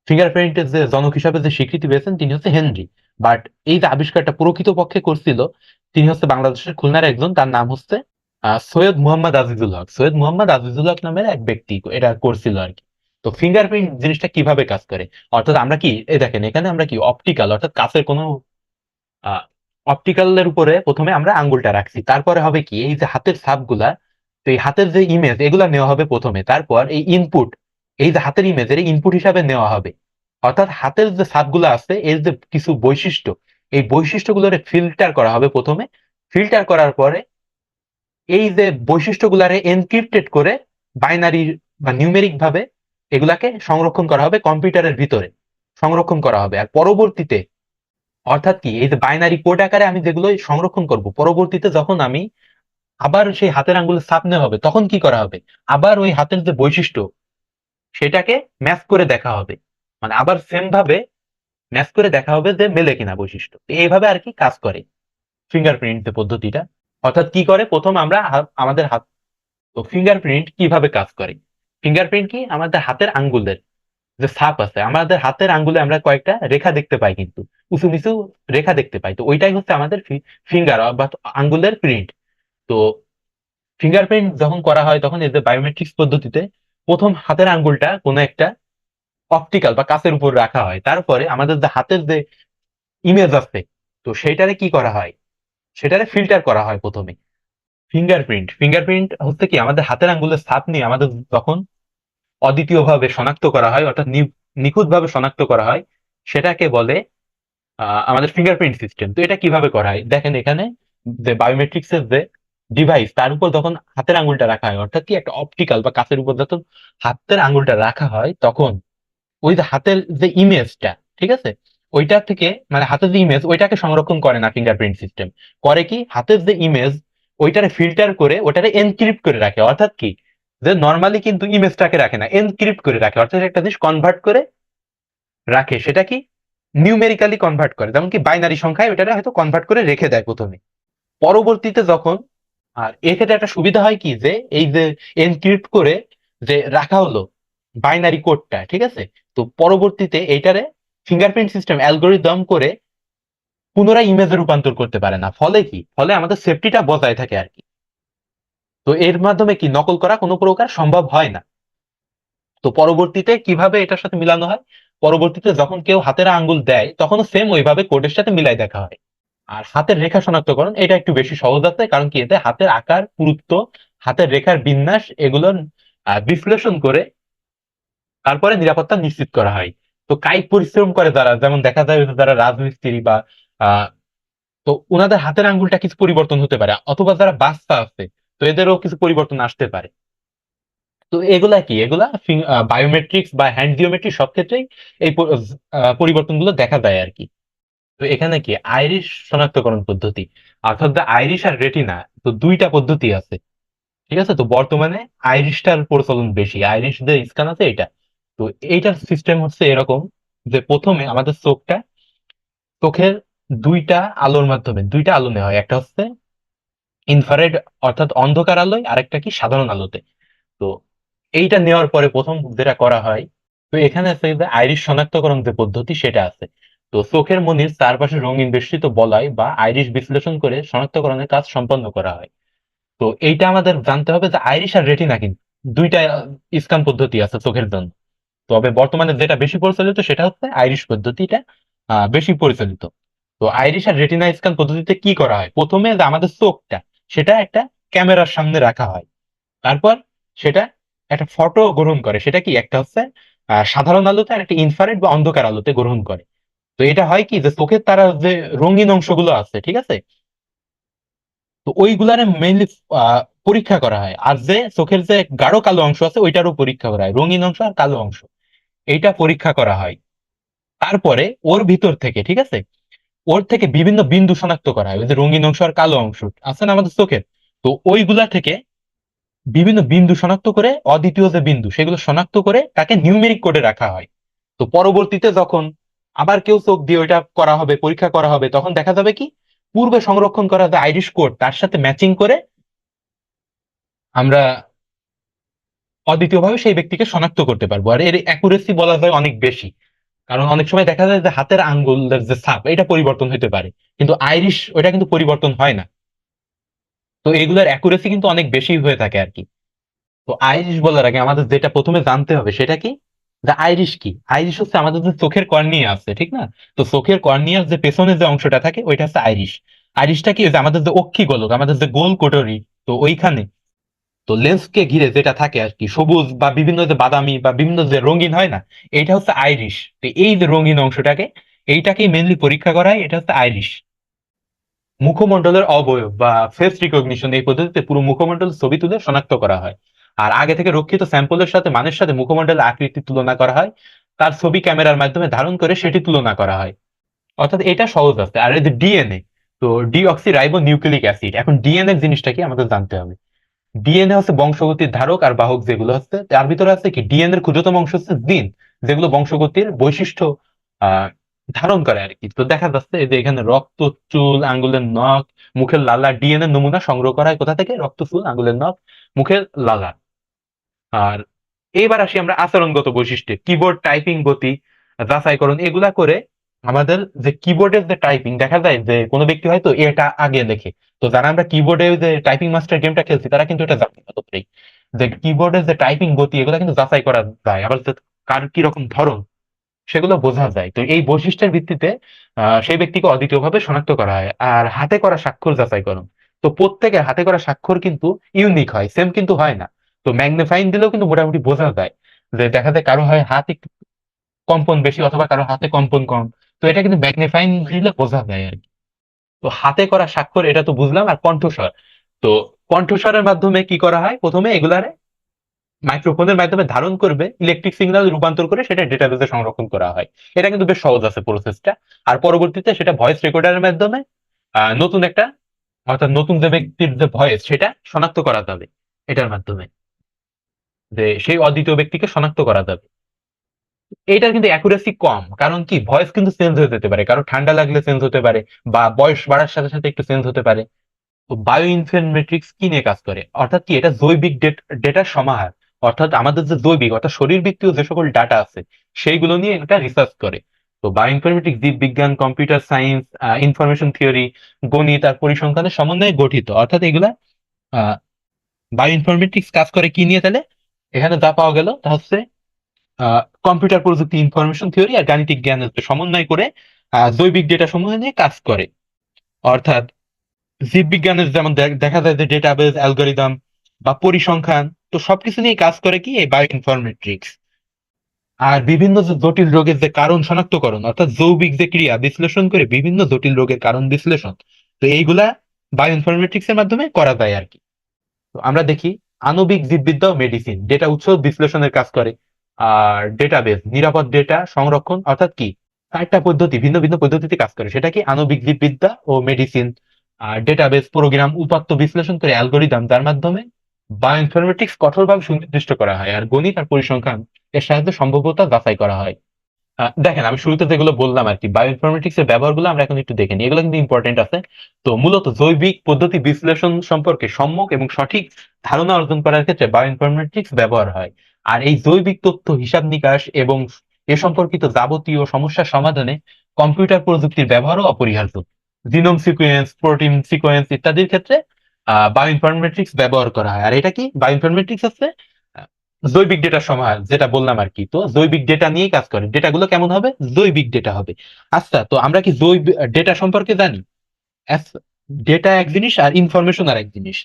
ফিঙ্গারপ্রিন্টের যে জনক হিসাবে যে স্বীকৃতি পেয়েছেন তিনি হচ্ছে হেনরি। বাট এই যে আবিষ্কারটা প্রকৃত পক্ষে করছিল তিনি হচ্ছে বাংলাদেশের খুলনার একজন, তার নাম হচ্ছে সৈয়দ মুহাম্মদ আজিজুল হক। সৈয়দ মুহাম্মদ আজিজুল হক নামের এক ব্যক্তি এটা করছিল আর কি। তো ফিঙ্গারপ্রিন্ট জিনিসটা কিভাবে কাজ করে, অর্থাৎ আমরা কি এই দেখেন এখানে আমরা কি অপটিক্যাল অর্থাৎ কাছের কোনো অপটিক্যালের উপরে প্রথমে আমরা আঙ্গুলটা রাখছি, তারপরে হবে কি এই যে হাতের ছাপগুলা, তো এই হাতের যে ইমেজ এগুলা নেওয়া হবে প্রথমে, তারপর এই ইনপুট, এই যে হাতের ইমেজের ইনপুট হিসাবে নেওয়া হবে। অর্থাৎ হাতের যে ছাপগুলো আছে এর যে কিছু বৈশিষ্ট্য, এই বৈশিষ্ট্যগুলোরে ফিল্টার করা হবে প্রথমে। ফিল্টার করার পরে এই যে বৈশিষ্ট্যগুলারে এনক্রিপ্টেড করে বাইনারি বা নিউমেরিক ভাবে এগুলাকে সংরক্ষণ করা হবে কম্পিউটারের ভিতরে, সংরক্ষণ করা হবে। আর পরবর্তীতে অর্থাৎ কি এই যে বাইনারি কোড আকারে আমি যেগুলো সংরক্ষণ করব, পরবর্তীতে যখন আমি আবার সেই হাতের আঙ্গুলের ছাপ নেওয়া হবে তখন কি করা হবে, আবার ওই হাতের যে বৈশিষ্ট্য সেটাকে ম্যাচ করে দেখা হবে, মানে আবার সেম ভাবে ম্যাচ করে দেখা হবে যে মেলে কিনা বৈশিষ্ট্য। এইভাবে আর কি কাজ করে ফিঙ্গারপ্রিন্ট যে পদ্ধতিটা। অর্থাৎ কি করে, প্রথম আমরা আমাদের হাত, তো ফিঙ্গারপ্রিন্ট কিভাবে কাজ করে, ফিঙ্গারপ্রিন্ট কি আমাদের হাতের আঙ্গুলের যে ছাপ আছে, আমাদের হাতের আঙ্গুলে আমরা কয়েকটা রেখা দেখতে পাই, কিন্তু উঁচু নিচু রেখা দেখতে পাই, তো ওইটাই হচ্ছে আমাদের ফিঙ্গার বা আঙ্গুলের প্রিন্ট। তো ফিঙ্গারপ্রিন্ট যখন করা হয় তখন এই যে বায়োমেট্রিক্স পদ্ধতিতে প্রথম হাতের আঙ্গুলটা কোনো একটা অপটিক্যাল বা কাচের উপর রাখা হয়, তারপরে আমাদের যে হাতের যে ইমেজ আছে তো সেটারে কি করা হয়, সেটারে ফিল্টার করা হয় প্রথমে। ফিঙ্গারপ্রিন্ট হচ্ছে কি আমাদের হাতের আঙ্গুলের ছাপ নিয়ে আমাদের যখন অদ্বিতীয় ভাবে শনাক্ত করা হয় অর্থাৎ নিখুঁত ভাবে শনাক্ত করা হয়, সেটাকে বলে আমাদের ফিঙ্গারপ্রিন্ট সিস্টেম। তো এটা কিভাবে করা হয় দেখেন এখানে, যে বায়োমেট্রিক্স এর যে ডিভাইস তার উপর যখন হাতের আঙ্গুলটা রাখা হয়, অর্থাৎ কি একটা অপটিক্যাল বা কাচের উপর যখন হাতের আঙ্গুলটা রাখা হয় তখন ওই যে হাতের যে ইমেজটা, ঠিক আছে, ওইটা থেকে মানে হাতের যে ইমেজ ওইটাকে সংরক্ষণ করে না ফিঙ্গারপ্রিন্ট সিস্টেম, করে কি হাতের যে ইমেজ ওইটারে ফিল্টার করে ওটারে এনক্রিপ্ট করে রাখে। অর্থাৎ কি যে নর্মালি কিন্তু ইমেজটাকে রাখে না, এনক্রিপ্ট করে রাখে, অর্থাৎ একটা জিনিস কনভার্ট করে রাখে, সেটা কি নিউমেরিক্যালি কনভার্ট করে, যেমন কি বাইনারি সংখ্যায় ওটারে হয়তো কনভার্ট করে রেখে দেয় প্রথমে। পরবর্তীতে যখন, আর এক্ষেত্রে একটা সুবিধা হয় কি যে এই যে এনক্রিপ্ট করে যে রাখা হলো বাইনারি কোডটা, ঠিক আছে, তো পরবর্তীতে এইটারে ফিঙ্গারপ্রিন্ট সিস্টেম অ্যালগোরিদম করে পুনরায় ইমেজে রূপান্তর করতে পারে না, ফলে কি, ফলে আমাদের সেফটিটা বজায় থাকে আর কি। তো এর মাধ্যমে কি নকল করা কোনো প্রকার সম্ভব হয় না। তো পরবর্তীতে কিভাবে এটার সাথে মিলানো হয়, পরবর্তীতে যখন কেউ হাতের আঙ্গুল দেয় তখন সেম ওইভাবে কোডের সাথে মিলাই দেখা হয়। আর হাতের রেখা শনাক্তকরণ এটা একটু বেশি সহজ আছে, কারণ কি এতে হাতের আকার, পুরুত্ব, হাতের রেখার বিন্যাস এগুলোর বিশ্লেষণ করে তারপরে নিরাপত্তা নিশ্চিত করা হয়। তো কায়িক পরিশ্রম করে যারা, যেমন দেখা যায় যে যারা রাজমিস্ত্রি বা আহ তো ওনাদের হাতের আঙ্গুলটা কিছু পরিবর্তন হতে পারে, অথবা যারা বাচ্চা আছে তো এদেরও কিছু পরিবর্তন আসতে পারে। তো এগুলা কি, এগুলা বায়োমেট্রিক্স বা হ্যান্ড জিওমেট্রি সব ক্ষেত্রেই এই পরিবর্তনগুলো দেখা যায় আর কি। তো এখানে কি আইরিশ শনাক্তকরণ পদ্ধতি, অর্থাৎ আইরিশ আর রেটিনা, তো দুইটা পদ্ধতি আছে, ঠিক আছে। তো বর্তমানে আইরিশটার প্রচলন বেশি, আইরিশ যে স্ক্যান আছে এটা। তো এইটার সিস্টেম হচ্ছে এরকম যে প্রথমে আমাদের চোখের দুইটা আলোর মাধ্যমে দুইটা আলো নেওয়া হয়, একটা হচ্ছে ইনফ্রারেড অর্থাৎ অন্ধকার আলোয়, আরেকটা কি সাধারণ আলোতে। তো এইটা নেওয়ার পরে প্রথম যেটা করা হয়, তো এখানে আছে যে আইরিশ শনাক্তকরণ যে পদ্ধতি সেটা আছে। তো চোখের মনির চারপাশে রঙিন বেষ্টিত বলয় বা আইরিশ বিশ্লেষণ করে শনাক্তকরণের কাজ সম্পন্ন করা হয়। তো এইটা আমাদের জানতে হবে যে আইরিশ আর রেটিনা কিন্তু দুইটা স্ক্যান পদ্ধতি আছে চোখের জন্য। তবে বর্তমানে যেটা বেশি প্রচলিত সেটা হচ্ছে আইরিশ পদ্ধতিটা বেশি পরিচালিত। তো আইরিশ আর রেটিনা স্ক্যান পদ্ধতিতে কি করা হয়, প্রথমে যে আমাদের চোখটা সেটা একটা ক্যামেরার সামনে রাখা হয়, তারপর সেটা একটা ফটো গ্রহণ করে, সেটা কি একটা হচ্ছে সাধারণ আলোতে আর একটা ইনফ্রারেড বা অন্ধকার আলোতে গ্রহণ করে। তো এটা হয় কি যে চোখের তারা যে রঙিন অংশগুলো আছে, ঠিক আছে, তো ওইগুলারে মেইনলি পরীক্ষা করা হয়, আর যে চোখের যে গাঢ় কালো অংশ আছে ওইটারও পরীক্ষা করা হয়, রঙিন অংশ আর কালো অংশ এইটা পরীক্ষা করা হয়। তারপরে ওর ভিতর থেকে, ঠিক আছে, ওর থেকে বিভিন্ন বিন্দু শনাক্ত করা হয়, ওই যে রঙিন অংশ আর কালো অংশ আছে না আমাদের চোখের, তো ওইগুলা থেকে বিভিন্ন বিন্দু শনাক্ত করে, অদ্বিতীয় যে বিন্দু সেগুলো শনাক্ত করে তাকে নিউমেরিক কোডে রাখা হয়। তো পরবর্তীতে যখন আবার কেউ চোখ দিয়ে ওইটা করা হবে, পরীক্ষা করা হবে, তখন দেখা যাবে কি পূর্বে সংরক্ষণ করা যে আইরিশ কোড তার সাথে ম্যাচিং করে আমরা অদ্বিতীয়ভাবে সেই ব্যক্তিকে শনাক্ত করতে পারবো। আর এর অ্যাকুরেসি বলা যায় অনেক বেশি, কারণ অনেক সময় দেখা যায় যে হাতের আঙ্গুলের যে ছাপ এটা পরিবর্তন হতে পারে, কিন্তু আইরিশ ওটা কিন্তু পরিবর্তন হয় না। তো এগুলোর অ্যাকুরেসি কিন্তু অনেক বেশি হয়ে থাকে আর কি। তো আইরিশ বলার আগে আমাদের যেটা প্রথমে জানতে হবে সেটা কি, যে আইরিশ কি। আইরিশ হচ্ছে আমাদের যে চোখের কর্নিয়া আছে, ঠিক না? তো চোখের কর্নিয়ার যে পেছনে যে অংশটা থাকে ওইটা হচ্ছে আইরিশ। আইরিশটা কি, ওই যে আমাদের যে অক্ষি গোলক, আমাদের যে গোল কোটরি, তো ওইখানে, তো লেন্সকে ঘিরে যেটা থাকে আর কি, সবুজ বা বিভিন্ন যে বাদামি বা বিভিন্ন যে রঙিন হয় না, এইটা হচ্ছে আইরিশ। তো এই যে রঙিন অংশটাকে, এইটাকেই মেনলি পরীক্ষা করা হয়, এটা হচ্ছে আইরিশ। মুখমণ্ডলের অবয়ব বা ফেস রিকগনিশন এই পদ্ধতিতে পুরো মুখমণ্ডল ছবি তুলে শনাক্ত করা হয়। আর আগে থেকে রক্ষিত স্যাম্পলের সাথে মানের সাথে মুখমণ্ডলের আকৃতি তুলনা করা হয়, তার ছবি ক্যামেরার মাধ্যমে ধারণ করে সেটি তুলনা করা হয়। অর্থাৎ এটা সহজ আছে। আর এই যে ডিএনএ, তো ডিঅক্সি রাইবো নিউক্লিক অ্যাসিড, এখন ডিএনএ জিনিসটা কি আমাদের জানতে হবে। ডিএনএ হচ্ছে বংশগতির ধারক আর বাহক, যেগুলো হচ্ছে তার ভিতরে আছে কি ডিএনএ এর ক্ষুদ্রতম অংশ হচ্ছে জিন, যেগুলো বংশগতির বৈশিষ্ট্য আহ ধারণ করে আর কি। তো দেখা যাচ্ছে এই যে এখানে রক্ত, চুল, আঙ্গুলের নখ, মুখের লালা, ডিএনএ নমুনা সংগ্রহ করা হয় কোথা থেকে, রক্ত, চুল, আঙ্গুলের নখ, মুখের লালা। আর এইবার আসি আমরা আচরণগত বৈশিষ্ট্যে, কিবোর্ড টাইপিং গতি যাচাইকরণ এগুলা করে আমাদের যে কিবোর্ডের যে টাইপিং, দেখা যায় যে কোনো ব্যক্তি হয়তো এটা আগে লেখে। তো যারা আমরা কিবোর্ডে যে টাইপিং মাস্টার গেমটা খেলছি তারা কিন্তু এটা জানি না ততটাই, যে কিবোর্ডের যে টাইপিং গতি এগুলো কিন্তু যাচাই করা যায়, আবার যে কার কি রকম ধরন সেগুলো বোঝা যায়। তো এই বৈশিষ্ট্যের ভিত্তিতে সেই ব্যক্তিকে অদ্বিতীয়ভাবে শনাক্ত করা হয়। আর হাতে করা স্বাক্ষর যাচাইকরণ, তো প্রত্যেকের হাতে করা স্বাক্ষর কিন্তু ইউনিক হয়, সেম কিন্তু হয় না। তো ম্যাগনিফাইং দিলেও কিন্তু মোটামুটি বোঝা যায়, যে দেখা যায় কারো হয় হাত একটু কম্পন বেশি অথবা কারো হাতে কম্পন কম। তো এটা কিন্তু ম্যাগনিফাইং দিলে বোঝা যায় আর কি। তো হাতে করা স্বাক্ষর এটা তো বুঝলাম। আর কণ্ঠস্বর, তো কণ্ঠস্বরের মাধ্যমে কি করা হয়, প্রথমে এগুলারে মাইক্রোফোনের মাধ্যমে ধারণ করবে, ইলেকট্রিক সিগন্যাল রূপান্তর করে সেটা ডেটাবেসে সংরক্ষণ করা হয়। এটা কিন্তু বেশ সহজ আছে প্রসেসটা। আর পরবর্তীতে সেটা ভয়েস রেকর্ডারের মাধ্যমে নতুন একটা, অর্থাৎ নতুন যে ব্যক্তির যে ভয়েস সেটা শনাক্ত করা যাবে এটার মাধ্যমে, যে সেই অদ্বিতীয় ব্যক্তিকে শনাক্ত করা যাবে। এইটার কিন্তু অ্যাকুরেসি কম, কারণ কি ভয়েস কিন্তু চেঞ্জ হয়ে যেতে পারে, কারো ঠান্ডা লাগলে চেঞ্জ হতে পারে, বা বয়স বাড়ার সাথে সাথে একটু চেঞ্জ হতে পারে। তো বায়ো ইনফরমেটিক্স কি নিয়ে কাজ করে, অর্থাৎ কি এটা জৈবিক ডেটার সমাহার। অর্থাৎ আমাদের যে জৈবিক অর্থাৎ শরীরবৃত্তীয় যে সকল ডাটা আছে সেইগুলো নিয়ে এটা রিসার্চ করে। তো বায়ো ইনফরমেটিক্স জীব বিজ্ঞান, কম্পিউটার সায়েন্স, ইনফরমেশন থিওরি, গণিত আর পরিসংখ্যানের সমন্বয়ে গঠিত। অর্থাৎ এগুলা বায়ো ইনফরমেটিক্স কাজ করে কি নিয়ে, তাহলে এখানে যা পাওয়া গেল তা হচ্ছে কম্পিউটার প্রযুক্তি, ইনফরমেশন থিওরি আর গাণিতিক জ্ঞানের সমন্বয় করে জৈবিক ডেটা সমূহ নিয়ে কাজ করে। অর্থাৎ জীববিজ্ঞানের যেমন দেখা যায় যে ডেটাবেস, অ্যালগোরিদম বা পরিসংখ্যান, তো সবকিছু নিয়ে কাজ করে কি এই বায়ো ইনফরমেট্রিক্স। আর বিভিন্ন যে জটিল রোগের যে কারণ শনাক্তকরণ, অর্থাৎ জৈবিক যে ক্রিয়া বিশ্লেষণ করে বিভিন্ন জটিল রোগের কারণ বিশ্লেষণ, তো এইগুলা বায়ো ইনফরমেট্রিক্স এর মাধ্যমে করা যায় আর কি। তো আমরা দেখি আণবিক জীববিদ্যা ও মেডিসিন ডেটা উৎস বিশ্লেষণের কাজ করে। আর ডেটাবেস নিরাপদ ডেটা সংরক্ষণ, অর্থাৎ কি চারটা পদ্ধতি, ভিন্ন ভিন্ন পদ্ধতিতে কাজ করে, সেটা কি আণবিক জীববিদ্যা ও মেডিসিন। আর ডেটাবেস প্রোগ্রাম উপাত্ত বিশ্লেষণ করে অ্যালগোরিদম, যার মাধ্যমে বায়োইনফরমেটিক্স কঠোরভাবে সুনির্দিষ্ট করা হয়। আর গণিত আর পরিসংখ্যান এর সাহায্যে সম্ভাব্যতা যাচাই করা হয়। দেখেন আমি শুরুতে যেগুলো বললাম আর কি, বায়োইনফরমেটিক্স এর ব্যবহারগুলো আমরা এখন একটু দেখে নিই, এগুলো কিন্তু ইম্পর্টেন্ট আছে। তো মূলত জৈবিক পদ্ধতি বিশ্লেষণ সম্পর্কে সম্যক এবং সঠিক ধারণা অর্জন করার ক্ষেত্রে বায়োইনফরমেটিক্স ব্যবহার হয়। আর এই জৈবিক তথ্য হিসাব নিকাশ এবং এ সম্পর্কিত যাবতীয় সমস্যার সমাধানে কম্পিউটার প্রযুক্তির ব্যবহারও অপরিহার্য। জিনোম সিকোয়েন্স, প্রোটিন সিকোয়েন্স ইত্যাদির ক্ষেত্রে বায়োইনফরমেটিক্স ব্যবহার করা হয়। আর এটা কি বায়োইনফরমেটিক্স হচ্ছে জৈবিক ডেটার সমাহার, যেটা বললাম আর কি। তো জৈবিক ডেটা নিয়েই কাজ করে, ডেটাগুলো কেমন হবে, জৈবিক ডেটা হবে। আচ্ছা, তো আমরা কি জৈবিক ডেটা সম্পর্কে জানি? ডেটা এক জিনিস আর ইনফরমেশন আর এক জিনিস।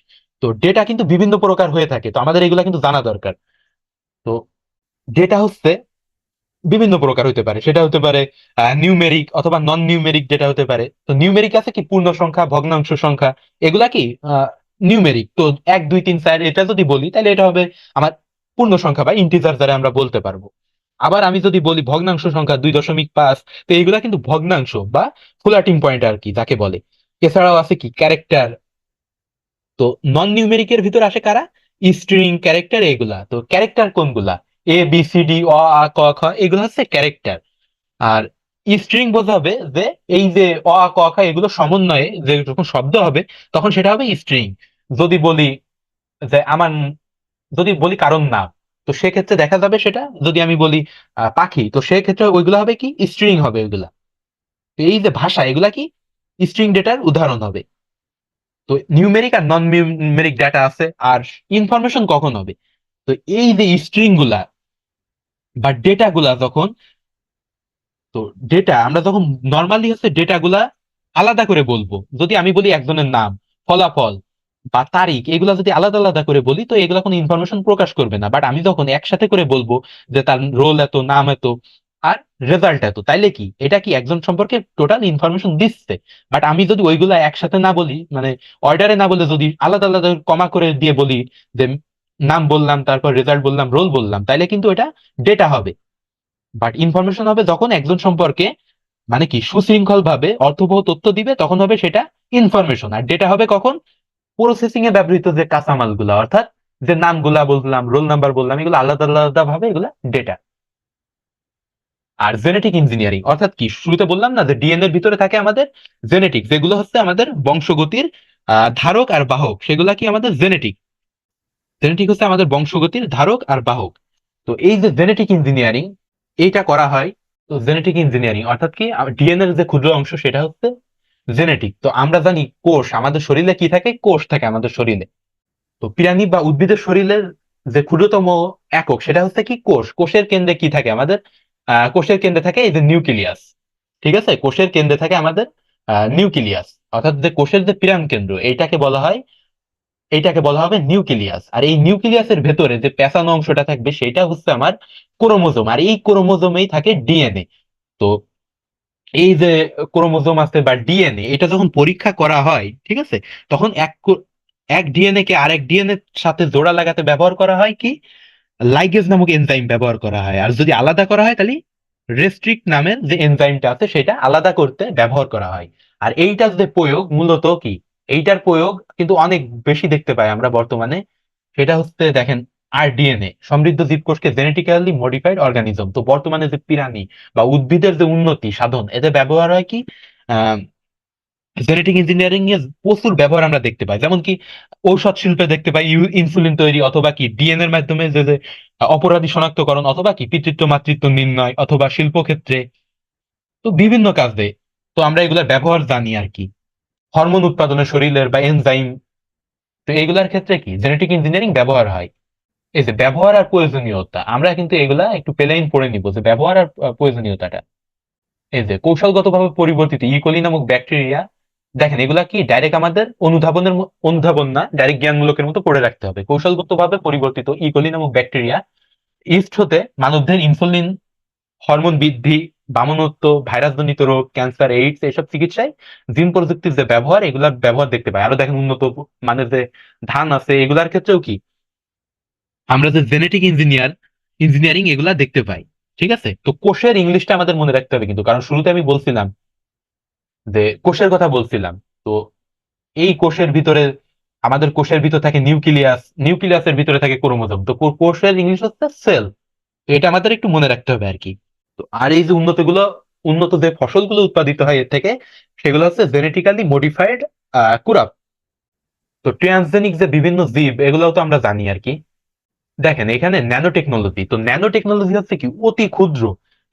তো ডেটা কিন্তু বিভিন্ন প্রকার হয়ে থাকে, তো আমাদের এগুলা কিন্তু জানা দরকার। তো ডেটা হচ্ছে বিভিন্ন প্রকার হতে পারে, সেটা হতে পারে নিউমেরিক অথবা নন নিউমেরিক ডেটা হতে পারে। তো নিউমেরিক আছে কি পূর্ণ সংখ্যা, ভগ্নাংশ সংখ্যা, এগুলা কি নিউমেরিক। তো 1 2 3 4 এটা যদি বলি তাহলে এটা হবে আমার পূর্ণ সংখ্যা বা ইন্টিজার, দ্বারা আমরা বলতে পারবো। আবার আমি যদি বলি ভগ্নাংশ সংখ্যা 2.5, তো এইগুলা কিন্তু ভগ্নাংশ বা ফ্লোটিং পয়েন্ট আর কি যাকে বলে। এছাড়াও আছে কি ক্যারেক্টার। তো নন নিউমেরিকের ভিতরে আসে কারা? স্ট্রিং, ক্যারেক্টার, এগুলা। তো ক্যারেক্টার কোনগুলা? ABCD, অ আ ক খ, এগুলো হচ্ছে ক্যারেক্টার। আর স্ট্রিং বোঝাবে যে এই যে অ আ ক খ এগুলো সমন্বয়ে যে যখন শব্দ হবে তখন সেটা হবে স্ট্রিং। যদি বলি যে যদি বলি কারণ নাম, তো সেক্ষেত্রে দেখা যাবে সেটা, যদি আমি বলি পাখি, তো সেক্ষেত্রে ওইগুলো হবে কি স্ট্রিং হবে ওইগুলা। তো এই যে ভাষা, এগুলা কি স্ট্রিং ডেটার উদাহরণ হবে। তো নিউমেরিক আর নন নিউমেরিক ডাটা আছে। আর ইনফরমেশন কখন হবে? তো এই যে স্ট্রিং গুলা বা ডেটা গুলা যখন, তো ডেটা আমরা যখন নর্মালি হচ্ছে ডেটা গুলা আলাদা করে বলবো, যদি আমি বলি একজনের নাম, ফলাফল বা তারিখ, এগুলা যদি আলাদা আলাদা করে বলি তো এগুলা কোনো ইনফরমেশন প্রকাশ করবে না। বাট আমি যখন একসাথে করে বলবো যে তার রোল এত, নাম এত, আর রেজাল্ট এত, তাইলে কি এটা কি একজন সম্পর্কে টোটাল ইনফরমেশন দিচ্ছে। বাট আমি যদি ওইগুলা একসাথে না বলি, মানে অর্ডারে না বলে যদি আলাদা আলাদা কমা করে দিয়ে বলি যে নাম বললাম, তারপর রেজাল্ট বললাম, রোল বললাম, তাইলে কিন্তু এটা ডেটা হবে। বাট ইনফরমেশন হবে যখন একজন সম্পর্কে, মানে কি সুশৃঙ্খল ভাবে অর্থবহ তথ্য দিবে, তখন হবে সেটা ইনফরমেশন। আর ডেটা হবে কখন? প্রসেসিং এ ব্যবহৃত যে কাঁচামাল গুলা, অর্থাৎ যে নামগুলা বললাম, রোল নাম্বার বললাম, এগুলো আলাদা আলাদা ভাবে এগুলা ডেটা। আর জেনেটিক ইঞ্জিনিয়ারিং অর্থাৎ কি, শুরুতে বললাম না যে ডিএনএর ভিতরে থাকে আমাদের জেনেটিক, যেগুলো হচ্ছে আমাদের বংশগতির ধারক আর বাহক, সেগুলা কি আমাদের জেনেটিক। জেনেটিক হচ্ছে আমাদের বংশগতির ধারক আর বাহক। তো এই যে জেনেটিক ইঞ্জিনিয়ারিং, এইটা করা হয়। তো জেনেটিক ইঞ্জিনিয়ারিং অর্থাৎ কি, ডিএনএর যে ক্ষুদ্র অংশ সেটা হচ্ছে জেনেটিক। তো আমরা জানি কোষ, আমাদের শরীরে কি থাকে? কোষ থাকে আমাদের শরীরে। তো প্রাণী বা উদ্ভিদের শরীরের যে ক্ষুদ্রতম একক সেটা হচ্ছে কি কোষ। কোষের কেন্দ্রে কি থাকে আমাদের? কোষের কেন্দ্রে থাকে এই যে নিউক্লিয়াস। ঠিক আছে, কোষের কেন্দ্রে থাকে আমাদের নিউক্লিয়াস। অর্থাৎ যে কোষের যে প্রাণ কেন্দ্র, এইটাকে বলা হবে নিউক্লিয়াস। আর এই নিউক্লিয়াসের ভেতরে যে পেঁচানো অংশটা থাকবে সেটা হচ্ছে আমার ক্রোমোজোম। আর এই ক্রোমোজোমেই থাকে ডিএনএ। তো এই যে ক্রোমোজোম আছে বা ডিএনএ, এটা যখন পরীক্ষা করা হয়, ঠিক আছে, তখন এক ডিএনএ কে আরেক ডিএনএ সাথে জোড়া লাগাতে ব্যবহার করা হয় কি, লাইগেজ নামক এনজাইম ব্যবহার করা হয়। আর যদি আলাদা করা হয় তাহলে রেস্ট্রিক্ট নামের যে এনজাইমটা আছে সেটা আলাদা করতে ব্যবহার করা হয়। আর এইটার যে প্রয়োগ মূলত কি, এইটার প্রয়োগ কিন্তু অনেক বেশি দেখতে পাই আমরা বর্তমানে। সেটা হচ্ছে দেখেন, আরডিএনএ সমৃদ্ধ জীবকোষকে জেনেটিক্যালি মডিফাইড অর্গানিজম। তো বর্তমানে যে প্রাণী বা উদ্ভিদের যে উন্নতি সাধন, এতে ব্যবহার হয় কি জেনেটিক ইঞ্জিনিয়ারিং এর প্রচুর ব্যবহার আমরা দেখতে পাই। যেমন কি ঔষধ শিল্পে দেখতে পাই ইনসুলিন তৈরি, অথবা কি ডিএনএর মাধ্যমে যে অপরাধী শনাক্তকরণ, অথবা কি পিতৃত্ব মাতৃত্ব নির্ণয়, অথবা শিল্পক্ষেত্রে। তো বিভিন্ন কাজে তো আমরা এগুলোর ব্যবহার জানি আর কি। হরমোন উৎপাদনে শরীরের বা এনজাইম, তো এগুলার ক্ষেত্রে কি জেনেটিক ইঞ্জিনিয়ারিং ব্যবহার হয়। এই যে ব্যবহার আর প্রয়োজনীয়তা, আমরা কিন্তু এগুলা একটু প্লেন পড়ে নিব যে ব্যবহার আর প্রয়োজনীয়তাটা। এই যে কৌশলগতভাবে পরিবর্তিত ইকোলি নামক ব্যাকটেরিয়া, দেখেন এগুলা কি ডাইরেক্ট আমাদের অনুধাবন না, ডাইরেক্ট জ্ঞানমূলকের মতো পড়ে রাখতে হবে। কৌশলগতভাবে পরিবর্তিত ইকোলি নামক ব্যাকটেরিয়া ইস্ট হতে মানবদের ইনসুলিন, হরমোন বৃদ্ধি, বামনত্ব, ভাইরাসজনিত রোগ, ক্যান্সার, এইডস এসব চিকিৎসায় জিন প্রযুক্তির যে ব্যবহার, এগুলার ব্যবহার দেখতে পাই। আরো দেখেন উন্নত মানের যে ধান আছে, এগুলার ক্ষেত্রেও কি আমরা যে জেনেটিক ইঞ্জিনিয়ারিং এগুলা দেখতে পাই। ঠিক আছে, তো কোষের ইংলিশটা আমাদের মনে রাখতে হবে কিন্তু, কারণ শুরুতে আমি বলছিলাম যে কোষের কথা বলছিলাম। তো এই কোষের ভিতরে, আমাদের কোষের ভিতর থাকে নিউক্লিয়াস, নিউক্লিয়াসের ভিতরে থাকে ক্রোমোজোম। তো কোষের ইংলিশ হচ্ছে সেল। তো এটা আমাদের একটু মনে রাখতে হবে আর কি। তো আর এই যে উন্নত যে ফসলগুলো উৎপাদিত হয় এর থেকে, সেগুলো হচ্ছে জেনেটিক্যালি মডিফাইড ক্রপ। তো ট্রান্সজেনিক যে বিভিন্ন জীব, এগুলোও তো আমরা জানি আর কি। দেখেন এখানে ন্যানো টেকনোলজি, তো ন্যানো টেকনোলজি হচ্ছে কি অতি ক্ষুদ্র।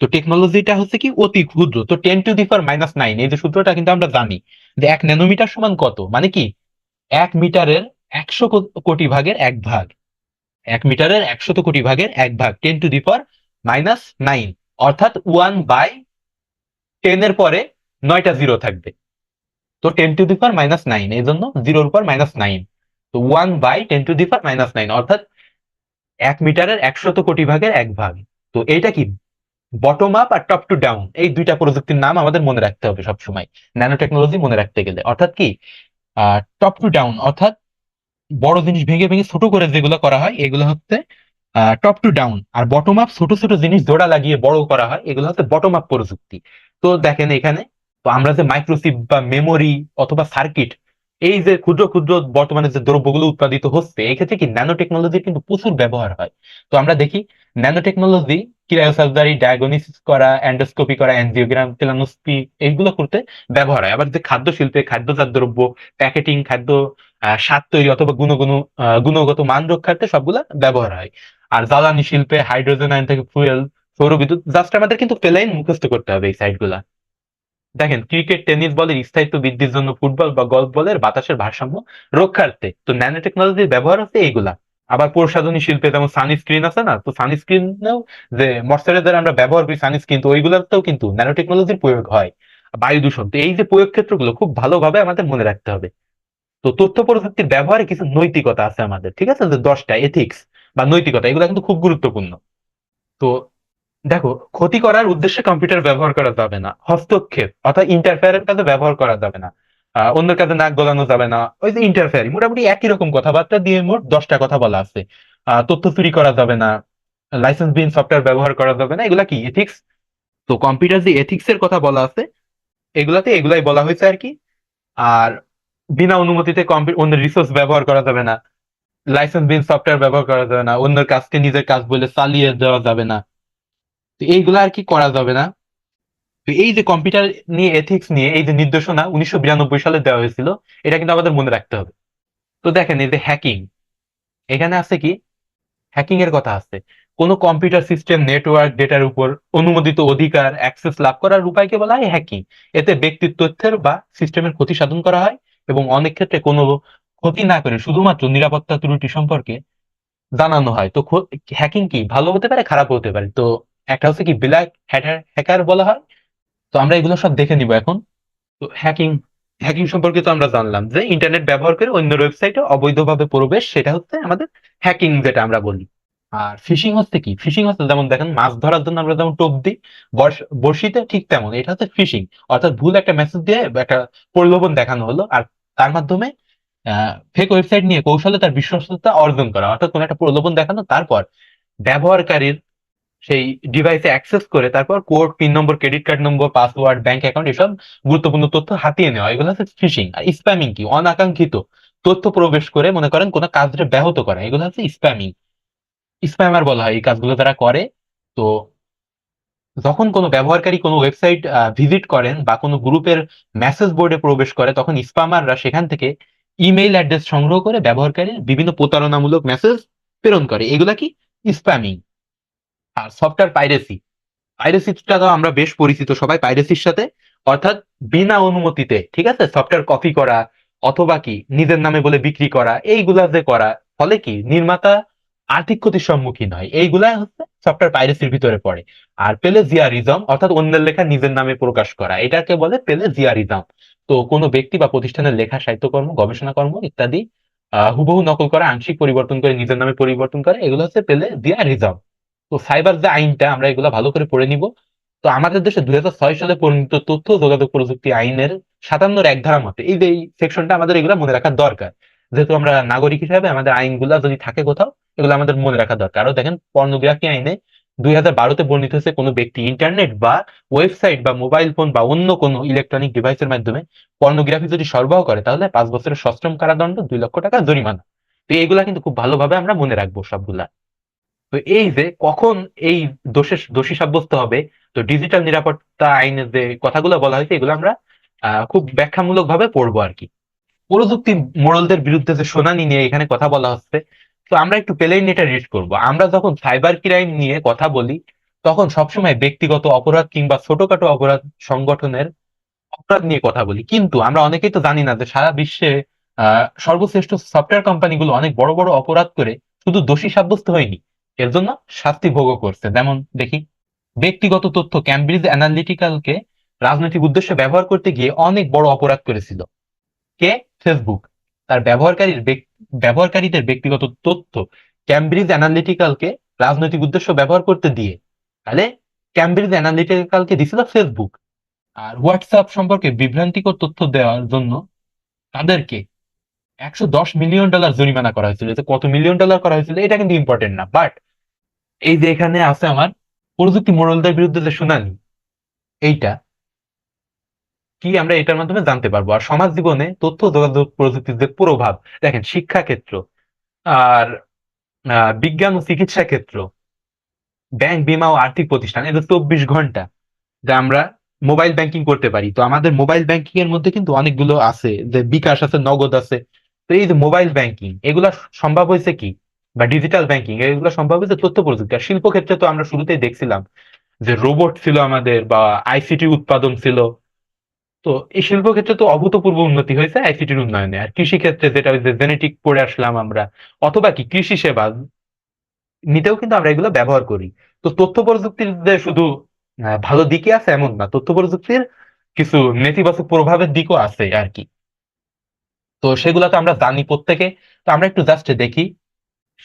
তো টেকনোলজিটা হচ্ছে কি অতি ক্ষুদ্র। তো 10⁻⁹ এই যে সূত্রটা কিন্তু আমরা জানি যে 1 ন্যানোমিটার সমান কত, মানে কি 1 মিটারের 100 কোটি ভাগের 1 ভাগ। 1 মিটারের 100 কোটি ভাগের 1 ভাগ, 10⁻⁹ অর্থাৎ 1/10 এর পরে 9টা জিরো থাকবে। তো 10⁻⁹ এই জন্য জিরোর উপর -9। তো 1/10⁻⁹ অর্থাৎ 1 মিটারের 100 কোটি ভাগের 1 ভাগ। তো এইটা কি বটম আপ আর টপ টু ডাউন, এই দুইটা প্রযুক্তির নাম আমাদের মনে রাখতে হবে সবসময় ন্যানো টেকনোলজি মনে রাখতে গেলে। অর্থাৎ কি টপ টু ডাউন অর্থাৎ বড় জিনিস ভেঙে ভেঙে ছোট করে যেগুলো করা হয়, এগুলো হচ্ছে টপ টু ডাউন, আর বটম আপ ছোট ছোট জিনিস জোড়া লাগিয়ে বড় করা হয়, এগুলো হচ্ছে বটম আপ প্রযুক্তি। তো দেখেন এখানে, তো আমরা যে মাইক্রোচিপ বা মেমোরি অথবা সার্কিট, এই যে ক্ষুদ্র ক্ষুদ্র বর্তমানে যে দ্রব্যগুলো উৎপাদিত হচ্ছে, এই ক্ষেত্রে কি ন্যানো টেকনোলজির কিন্তু প্রচুর ব্যবহার হয়। তো আমরা দেখি ন্যানো টেকনোলজি ক্রায়োসার্জারি, ডায়াগনোসিস করা, এন্ডোস্কোপি করা, এনজিওগ্রাম, টেলানোস্কোপি, এইগুলো করতে ব্যবহার হয়। আবার যে খাদ্য শিল্পে খাদ্যজাত দ্রব্য, প্যাকেটিং, খাদ্য স্বাদ তৈরি অথবা গুণগত মান রক্ষার্থে সবগুলা ব্যবহার হয়। আর জ্বালানি শিল্পে হাইড্রোজেন আয়ন থেকে ফুয়েল, সৌরবিদ্যুৎ, জাস্ট আমাদের কিন্তু প্লেন মুখস্থ করতে হবে এই সাইড গুলা। দেখেন ক্রিকেট, টেনিস বলের স্থায়িত্ব বৃদ্ধির জন্য, ফুটবল বা গলফ বলের বাতাসের ভারসাম্য রক্ষার্থে, তো ন্যানো টেকনোলজির ব্যবহার হচ্ছে এইগুলা। আবার প্রসাধনী শিল্পে যেমন সানস্ক্রিন আছে না, তো সানস্ক্রিনেও যে ময়শ্চারাইজার আমরা ব্যবহার করি সানস্ক্রিন, তো ওইগুলোতেও কিন্তু ন্যানো টেকনোলজির প্রয়োগ হয়। বায়ু দূষণ, তো এই যে প্রয়োগ ক্ষেত্রগুলো খুব ভালোভাবে আমাদের মনে রাখতে হবে। তো তথ্য প্রযুক্তির ব্যবহারে কিছু নৈতিকতা আছে আমাদের, ঠিক আছে, যে 10টা এথিক্স বা নৈতিকতা, এগুলো কিন্তু খুব গুরুত্বপূর্ণ। তো দেখো, ক্ষতি করার উদ্দেশ্যে কম্পিউটার ব্যবহার করা যাবে না, হস্তক্ষেপ অর্থাৎ ইন্টারফেয়ারের কাজে ব্যবহার করা যাবে না, অন্যের কাজে নাক গলানো যাবে না, ওই যে ইন্টারফেয়ারিং, মোটামুটি একই রকম কথাবার্তা দিয়ে মোট 10টা কথা বলা আছে। তথ্য চুরি করা যাবে না, লাইসেন্সবিহীন সফটওয়্যার ব্যবহার করা যাবে না, এগুলা কি এথিক্স। তো কম্পিউটার যে এথিক্স এর কথা বলা আছে, এগুলাতে এগুলাই বলা হয়েছে আর কি। আর বিনা অনুমতিতে অন্যের রিসোর্স ব্যবহার করা যাবে না, লাইসেন্সবিহীন সফটওয়্যার ব্যবহার করা যাবে না, অন্যের কাজকে নিজের কাজ বলে চালিয়ে দেওয়া যাবে না, তো এইগুলা আর কি করা যাবে না। তো এই যে কম্পিউটার নিয়ে এথিক্স নিয়ে এই যে নির্দেশনা 1992 সালে দেওয়া হয়েছিল, এটা কিন্তু আমাদের মনে রাখতে হবে। তো দেখেন এই যে হ্যাকিং, এখানে আছে কি, হ্যাকিং এর কথা আছে, কোন কম্পিউটার সিস্টেম নেটওয়ার্ক ডেটার উপর অনুমোদিত অধিকার অ্যাক্সেস লাভ করার উপায়কে বলা হয় হ্যাকিং। এতে ব্যক্তির তথ্যের বা সিস্টেমের ক্ষতি সাধন করা হয়, এবং অনেক ক্ষেত্রে কোনো ক্ষতি না করে শুধুমাত্র নিরাপত্তা ত্রুটি সম্পর্কে জানানো হয়। তো হ্যাকিং কি ভালো হতে পারে, খারাপ হতে পারে। তো একটা হচ্ছে কি ব্ল্যাক হ্যাটার হ্যাকার বলা হয়। তো আমরা এগুলো সব দেখে নিব এখন। তো হ্যাকিং, হ্যাকিং সম্পর্কে তো আমরা জানলাম যে ইন্টারনেট ব্যবহার করে অন্য ওয়েবসাইটে অবৈধভাবে প্রবেশ, সেটা হচ্ছে আমাদের হ্যাকিং যেটা আমরা বলি। আর ফিশিং হচ্ছে কি, ফিশিং হচ্ছে যেমন দেখেন মাছ ধরার জন্য আমরা যেমন টোপ দিই বড়শিতে, ঠিক তেমন এটা হচ্ছে ফিশিং। অর্থাৎ ভুল একটা মেসেজ দিয়ে একটা প্রলোভন দেখানো হলো, আর তার মাধ্যমে ফেক ওয়েবসাইট নিয়ে কৌশলে তার বিশ্বস্ততা অর্জন করা। অর্থাৎ কোন একটা প্রলোভন দেখানো, তারপর ব্যবহারকারীর সেই ডিভাইসে অ্যাক্সেস করে তারপর code, pin number, credit card number, password, bank account, এসব গুরুত্বপূর্ণ তথ্য হাতিয়ে নেওয়া, এগুলো হচ্ছে ফিশিং। আর স্প্যামিং কি, অনাকাঙ্ক্ষিত তথ্য প্রবেশ করে মনে করেন কোনো কাজটা ব্যাহত করা, এগুলো হচ্ছে স্প্যামিং, স্প্যামার বলা হয় এই কাজগুলো তারা করে। তো যখন কোনো ব্যবহারকারী কোনো ওয়েবসাইট ভিজিট করেন বা কোনো গ্রুপের মেসেজ বোর্ডে প্রবেশ করে, তখন স্প্যামাররা সেখান থেকে ইমেইল অ্যাড্রেস সংগ্রহ করে ব্যবহারকারীর বিভিন্ন প্রতারণামূলক মেসেজ প্রেরণ করে, এগুলা কি স্প্যামিং। আর সফটওয়্যার পাইরেসি, পাইরেসিটা তো আমরা বেশ পরিচিত সবাই পাইরেসির সাথে, অর্থাৎ বিনা অনুমতিতে, ঠিক আছে, সফটওয়্যার কপি করা অথবা কি নিজের নামে বলে বিক্রি করা, এইগুলা যে করা, ফলে কি নির্মাতা আর্থিক ক্ষতির সম্মুখীন হয়, এইগুলা হচ্ছে সফটওয়্যার পাইরেসির ভিতরে পড়ে। আর প্লেজিয়ারিজম অর্থাৎ অন্যের লেখা নিজের নামে প্রকাশ করা, এটাকে বলে প্লেজিয়ারিজম। তো কোনো ব্যক্তি বা প্রতিষ্ঠানের লেখা, সাহিত্যকর্ম, গবেষণা কর্ম ইত্যাদি হুবহু নকল করা, আংশিক পরিবর্তন করে নিজের নামে পরিবর্তন করে, এগুলো হচ্ছে প্লেজিয়ারিজম। তো সাইবার যে আইনটা, আমরা এগুলো ভালো করে পড়ে নিব। তো আমাদের দেশে 2006 সালে প্রণীত তথ্য ও যোগাযোগ প্রযুক্তি আইনের 57-এর এক ধারা মতে এই যে এই সেকশনটা আমাদের এগুলো মনে রাখা দরকার। যেহেতু আমরা নাগরিক হিসেবে আমাদের আইনগুলা যদি থাকে কোথাও, এগুলো আমাদের মনে রাখা দরকার। আরো দেখেন পর্নোগ্রাফি আইনে 2012-তে বর্ণিত হয়েছে, কোনো ব্যক্তি ইন্টারনেট বা ওয়েবসাইট বা মোবাইল ফোন বা অন্য কোনো ইলেকট্রনিক ডিভাইসের মাধ্যমে পর্নোগ্রাফি যদি সরবরাহ করে, তাহলে 5 বছরের সশ্রম কারাদণ্ড, 2 লক্ষ টাকা জরিমানা। তো এইগুলা কিন্তু খুব ভালোভাবে আমরা মনে রাখবো সবগুলা। তো এই যে কখন এই দোষী সাব্যস্ত হবে, তো ডিজিটাল নিরাপত্তা আইনের যে কথাগুলো বলা হয়েছে, এগুলো আমরা খুব ব্যাখ্যামূলক ভাবে পড়বো আর কি। প্রযুক্তি মোড়লদের বিরুদ্ধে যে শুনানি নিয়ে এখানে কথা বলা হচ্ছে, তো আমরা একটু প্লেন এটা রিড করবো। আমরা যখন সাইবার ক্রাইম নিয়ে কথা বলি, তখন সবসময় ব্যক্তিগত অপরাধ কিংবা ছোটখাটো অপরাধ, সংগঠনের অপরাধ নিয়ে কথা বলি, কিন্তু আমরা অনেকেই তো জানি না যে সারা বিশ্বে সর্বশ্রেষ্ঠ সফটওয়্যার কোম্পানিগুলো অনেক বড় বড় অপরাধ করে শুধু দোষী সাব্যস্ত হয়নি, এর জন্য শাস্তি ভোগও করছে। যেমন দেখি, ব্যক্তিগত তথ্য ক্যামব্রিজ অ্যানালিটিক্যালকে রাজনৈতিক উদ্দেশ্যে ব্যবহার করতে গিয়ে অনেক বড় অপরাধ করেছিল। কে? ফেসবুক। তার ব্যবহারকারীদের ব্যক্তিগত তথ্য ক্যামব্রিজ অ্যানালিটিক্যালকে রাজনৈতিক উদ্দেশ্য ব্যবহার করতে দিয়ে, তাহলে ক্যামব্রিজ অ্যানালিটিক্যালকে দিছিল ফেসবুক। আর হোয়াটসঅ্যাপ সম্পর্কে বিভ্রান্তিকর তথ্য দেওয়ার জন্য তাদেরকে $110 মিলিয়ন জরিমানা করা হয়েছিল। যে কত মিলিয়ন ডলার করা হয়েছিল এটা কিন্তু ইম্পর্টেন্ট না, বাট এই যে এখানে আছে আমার প্রযুক্তি মোড়লদের বিরুদ্ধে যে শুনানি, এইটা কি আমরা এটার মাধ্যমে জানতে পারবো। আর সমাজ জীবনে তথ্য যোগাযোগ প্রযুক্তির যে প্রভাব, দেখেন শিক্ষা ক্ষেত্র, আর বিজ্ঞান ও চিকিৎসা ক্ষেত্র, ব্যাংক, বীমা ও আর্থিক প্রতিষ্ঠান, এই যে 24 ঘন্টা যে আমরা মোবাইল ব্যাংকিং করতে পারি, তো আমাদের মোবাইল ব্যাংকিং এর মধ্যে কিন্তু অনেকগুলো আছে, যে বিকাশ আছে, নগদ আছে। তো এই যে মোবাইল ব্যাংকিং, এগুলা সম্ভব হয়েছে কি, বা ডিজিটাল ব্যাংকিং, এগুলো সম্ভব হয়েছে তথ্য প্রযুক্তি। আর শিল্প ক্ষেত্রে তো আমরা শুরুতেই দেখছিলাম যে রোবট ছিল আমাদের, বা আইসিটি উৎপাদন ছিল। তো এই শিল্প ক্ষেত্রে তো অভূতপূর্ব উন্নতি হয়েছে আইসিটির উন্নয়নে। আর কৃষি ক্ষেত্রে যেটা হচ্ছে জেনেটিক পড়ে আসলাম আমরা, অথবা কি কৃষি সেবা নিতেও কিন্তু আমরা এগুলো ব্যবহার করি। তো তথ্য প্রযুক্তির যে শুধু ভালো দিকে আছে এমন না, তথ্য প্রযুক্তির কিছু নেতিবাচক প্রভাবের দিকও আছে আর কি। তো সেগুলো তো আমরা জানি প্রত্যেকে। তো আমরা একটু জাস্ট দেখি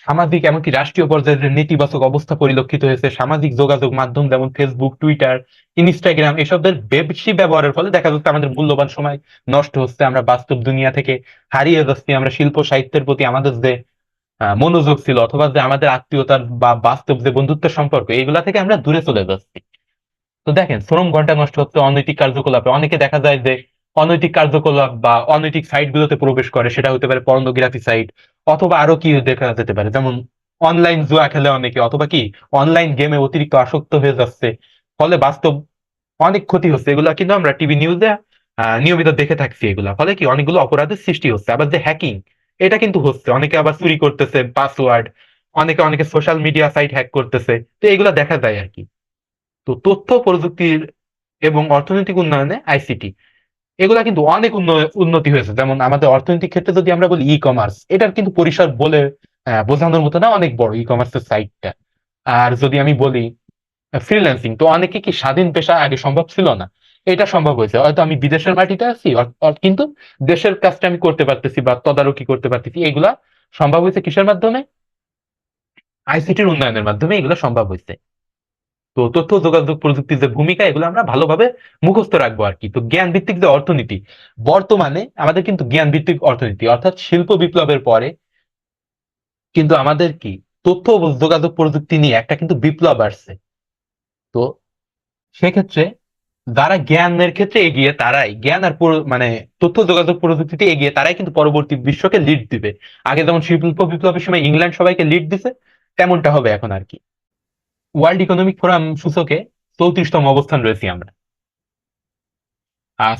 সামাজিক এমনকি রাষ্ট্রীয় পর্যায়ে যে নেতিবাচক অবস্থা পরিলক্ষিত হয়েছে। সামাজিক যোগাযোগ মাধ্যম যেমন ফেসবুক, টুইটার, ইনস্টাগ্রাম, এসবের বেশি ব্যবহারের ফলে দেখা যাচ্ছে আমাদের মূল্যবান সময় নষ্ট হচ্ছে, আমরা বাস্তব দুনিয়া থেকে হারিয়ে যাচ্ছি, আমরা শিল্প সাহিত্যের প্রতি আমাদের যে মনোযোগ ছিল, অথবা যে আমাদের আত্মীয়তার বা বাস্তব যে বন্ধুত্বের সম্পর্ক, এইগুলা থেকে আমরা দূরে চলে যাচ্ছি। তো দেখেন শ্রম ঘন্টা নষ্ট হচ্ছে অনৈতিক কার্যকলাপে। অনেকে দেখা যায় যে অনৈতিক কার্যকলাপ বা অনৈতিক সাইট গুলোতে প্রবেশ করে, সেটা হতে পারে পর্নোগ্রাফি সাইট, অথবা আরো কি দেখা যেতে পারে, যেমন অনলাইন জুয়া খেলে অনেকে, অথবা কি অনলাইন গেমে অতিরিক্ত আসক্ত হয়ে যাচ্ছে। ফলে বাস্তব অনেক ক্ষতি হচ্ছে। এগুলা কিন্তু আমরা টিভি নিউজে নিয়মিত দেখে থাকছি। এগুলা ফলে কি অনেকগুলো অপরাধের সৃষ্টি হচ্ছে। আবার যে হ্যাকিং, এটা কিন্তু হচ্ছে, অনেকে আবার চুরি করতেছে পাসওয়ার্ড, অনেকে অনেকে সোশ্যাল মিডিয়া সাইট হ্যাক করতেছে। তো এগুলা দেখা যায় আর কি। তো তথ্য প্রযুক্তির এবং অর্থনৈতিক উন্নয়নে আইসিটি, এগুলা কিন্তু অনেক উন্নতি হয়েছে। যেমন আমাদের অর্থনৈতিক ক্ষেত্রে যদি আমরা বলি, ই কমার্স, এটার কিন্তু পরিসর বলে বোঝানোর মতো না, অনেক বড় ই কমার্সের সাইটটা। আর যদি আমি বলি ফ্রিল্যান্সিং, তো অনেকে কি স্বাধীন পেশা আগে সম্ভব ছিল না, এটা সম্ভব হয়েছে। হয়তো আমি বিদেশের মাটিতে আছি, কিন্তু দেশের কাজটা আমি করতে পারতেছি বা তদারকি করতে পারতেছি। এগুলা সম্ভব হয়েছে কিসের মাধ্যমে? আইসিটির উন্নয়নের মাধ্যমে এগুলো সম্ভব হয়েছে। তো তথ্য যোগাযোগ প্রযুক্তির যে ভূমিকা, এগুলো আমরা ভালোভাবে মুখস্থ রাখবো আর কি। তো জ্ঞান ভিত্তিক যে অর্থনীতি, বর্তমানে আমাদের কিন্তু জ্ঞান ভিত্তিক অর্থনীতি, অর্থাৎ শিল্প বিপ্লবের পরে কিন্তু আমাদের কি তথ্য ও যোগাযোগ প্রযুক্তি নিয়ে একটা কিন্তু বিপ্লব আসছে। তো সেক্ষেত্রে যারা জ্ঞানের ক্ষেত্রে এগিয়ে, তারাই জ্ঞান আর মানে তথ্য যোগাযোগ প্রযুক্তিতে এগিয়ে, তারাই কিন্তু পরবর্তী বিশ্বকে লিড দিবে। আগে যেমন শিল্প বিপ্লবের সময় ইংল্যান্ড সবাইকে লিড দিছে, তেমনটা হবে এখন আর কি। ওয়ার্ল্ড ইকোনমিক ফোরাম সূচকে 34তম অবস্থান রয়েছি আমরা।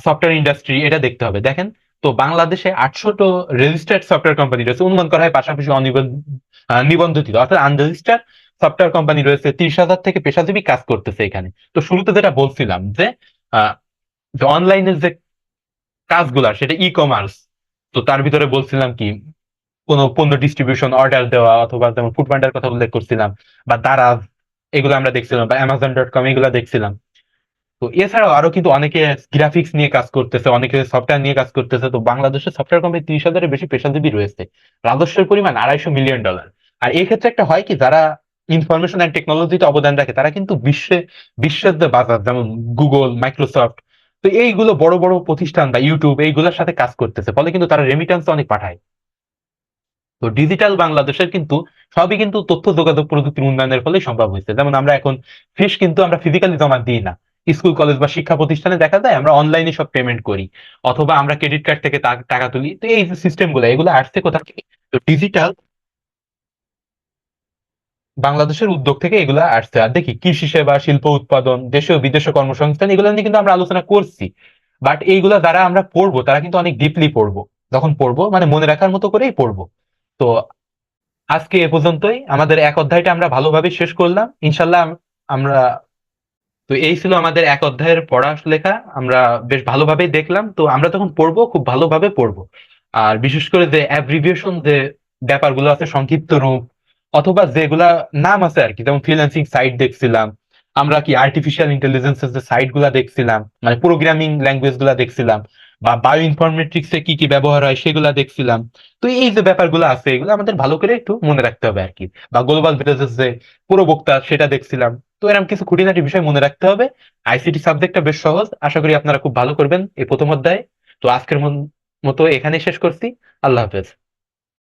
সফটওয়্যার ইন্ডাস্ট্রি, এটা দেখতে হবে। দেখেন, তো বাংলাদেশে 800টো রেজিস্টার্ড সফটওয়্যার কোম্পানি রয়েছে, অনুমান করা হয়। পাশাপাশি নিবন্ধিত অর্থাৎ আনরেজিস্টার্ড সফটওয়্যার কোম্পানি রয়েছে 30,000 থেকে পেশাজীবী কাজ করতেছে এখানে। তো শুরুতে যেটা বলছিলাম যে অনলাইনের যে কাজগুলা, সেটা ই কমার্স। তো তার ভিতরে বলছিলাম কি, কোনো পণ্য ডিস্ট্রিবিউশন, অর্ডার দেওয়া, অথবা যেমন ফুড পান্ডার কথা উল্লেখ করছিলাম, বা দারাজ, এগুলো আমরা দেখছিলাম, বা Amazon.com, এগুলো দেখছিলাম। তো এছাড়াও আরো কিন্তু অনেকে গ্রাফিক্স নিয়ে কাজ করতেছে, অনেকে সফটওয়্যার নিয়ে কাজ করতেছে। তো বাংলাদেশের সফটওয়্যার কোম্পানি 30,000-এর বেশি পেশাজীবী রয়েছে, রাজস্বের পরিমাণ $250 মিলিয়ন। আর এই ক্ষেত্রে একটা হয় কি, যারা ইনফরমেশন অ্যান্ড টেকনোলজিতে অবদান রাখে, তারা কিন্তু বিশ্বের যে বাজার, যেমন গুগল, মাইক্রোসফট, তো এইগুলো বড় বড় প্রতিষ্ঠান বা ইউটিউব, এইগুলোর সাথে কাজ করতেছে। ফলে কিন্তু তারা রেমিটেন্স অনেক পাঠায়। তো ডিজিটাল বাংলাদেশের কিন্তু সবই কিন্তু তথ্য যোগাযোগ প্রযুক্তির উন্নয়নের ফলেই সম্ভব হয়েছে। যেমন আমরা এখন ফিস কিন্তু আমরা ফিজিক্যালি জমা দিই না। স্কুল, কলেজ বা শিক্ষা প্রতিষ্ঠানে দেখা যায় আমরা অনলাইনে সব পেমেন্ট করি, অথবা আমরা ক্রেডিট কার্ড থেকে টাকা তুলি। তো এই যে সিস্টেম গুলো, এগুলো আসছে কোথা থেকে? তো ডিজিটাল বাংলাদেশের উদ্যোগ থেকে এগুলা আসছে। আর দেখি কৃষি সেবা, শিল্প উৎপাদন, দেশীয় বিদেশে কর্মসংস্থান, এগুলো নিয়ে কিন্তু আমরা আলোচনা করছি। বাট এইগুলা যারা আমরা পড়বো, তারা কিন্তু অনেক ডিপলি পড়বো। যখন পড়বো মানে মনে রাখার মতো করেই পড়বো। তো আজকে এ পর্যন্তই, আমাদের এক অধ্যায়টা আমরা ভালোভাবে শেষ করলাম ইনশাল্লাহ। আমরা, তো এই ছিল আমাদের এক অধ্যায়ের পড়া লেখা, আমরা বেশ ভালোভাবেই দেখলাম। তো আমরা যখন পড়বো, খুব ভালোভাবে পড়বো। আর বিশেষ করে যে অ্যাব্রিভিয়েশন, যে ব্যাপারগুলো আছে, সংক্ষিপ্ত রূপ, অথবা যেগুলা নাম আছে আর কি, যেমন ফ্রিল্যান্সিং সাইট দেখছিলাম আমরা, কি আর্টিফিশিয়াল ইন্টেলিজেন্সের যে সাইট গুলা দেখছিলাম, মানে প্রোগ্রামিং ল্যাঙ্গুয়েজ গুলা দেখছিলাম, বা বায়ো ইনফরমেটিক্সে কি কি ব্যবহার হয় সেগুলা দেখছিলাম। তো এই যে ব্যাপারগুলো আছে, এগুলো আমাদের ভালো করে একটু মনে রাখতে হবে আর কি। বা গ্লোবাল ভিলেজের যে পুরোবক্তা, সেটা দেখছিলাম। তো এরকম কিছু খুঁটিনাটি বিষয় মনে রাখতে হবে। আইসিটি সাবজেক্টটা বেশ সহজ, আশা করি আপনারা খুব ভালো করবেন এই প্রথম অধ্যায়ে। তো আজকের মতো এখানেই শেষ করছি। আল্লাহ হাফেজ।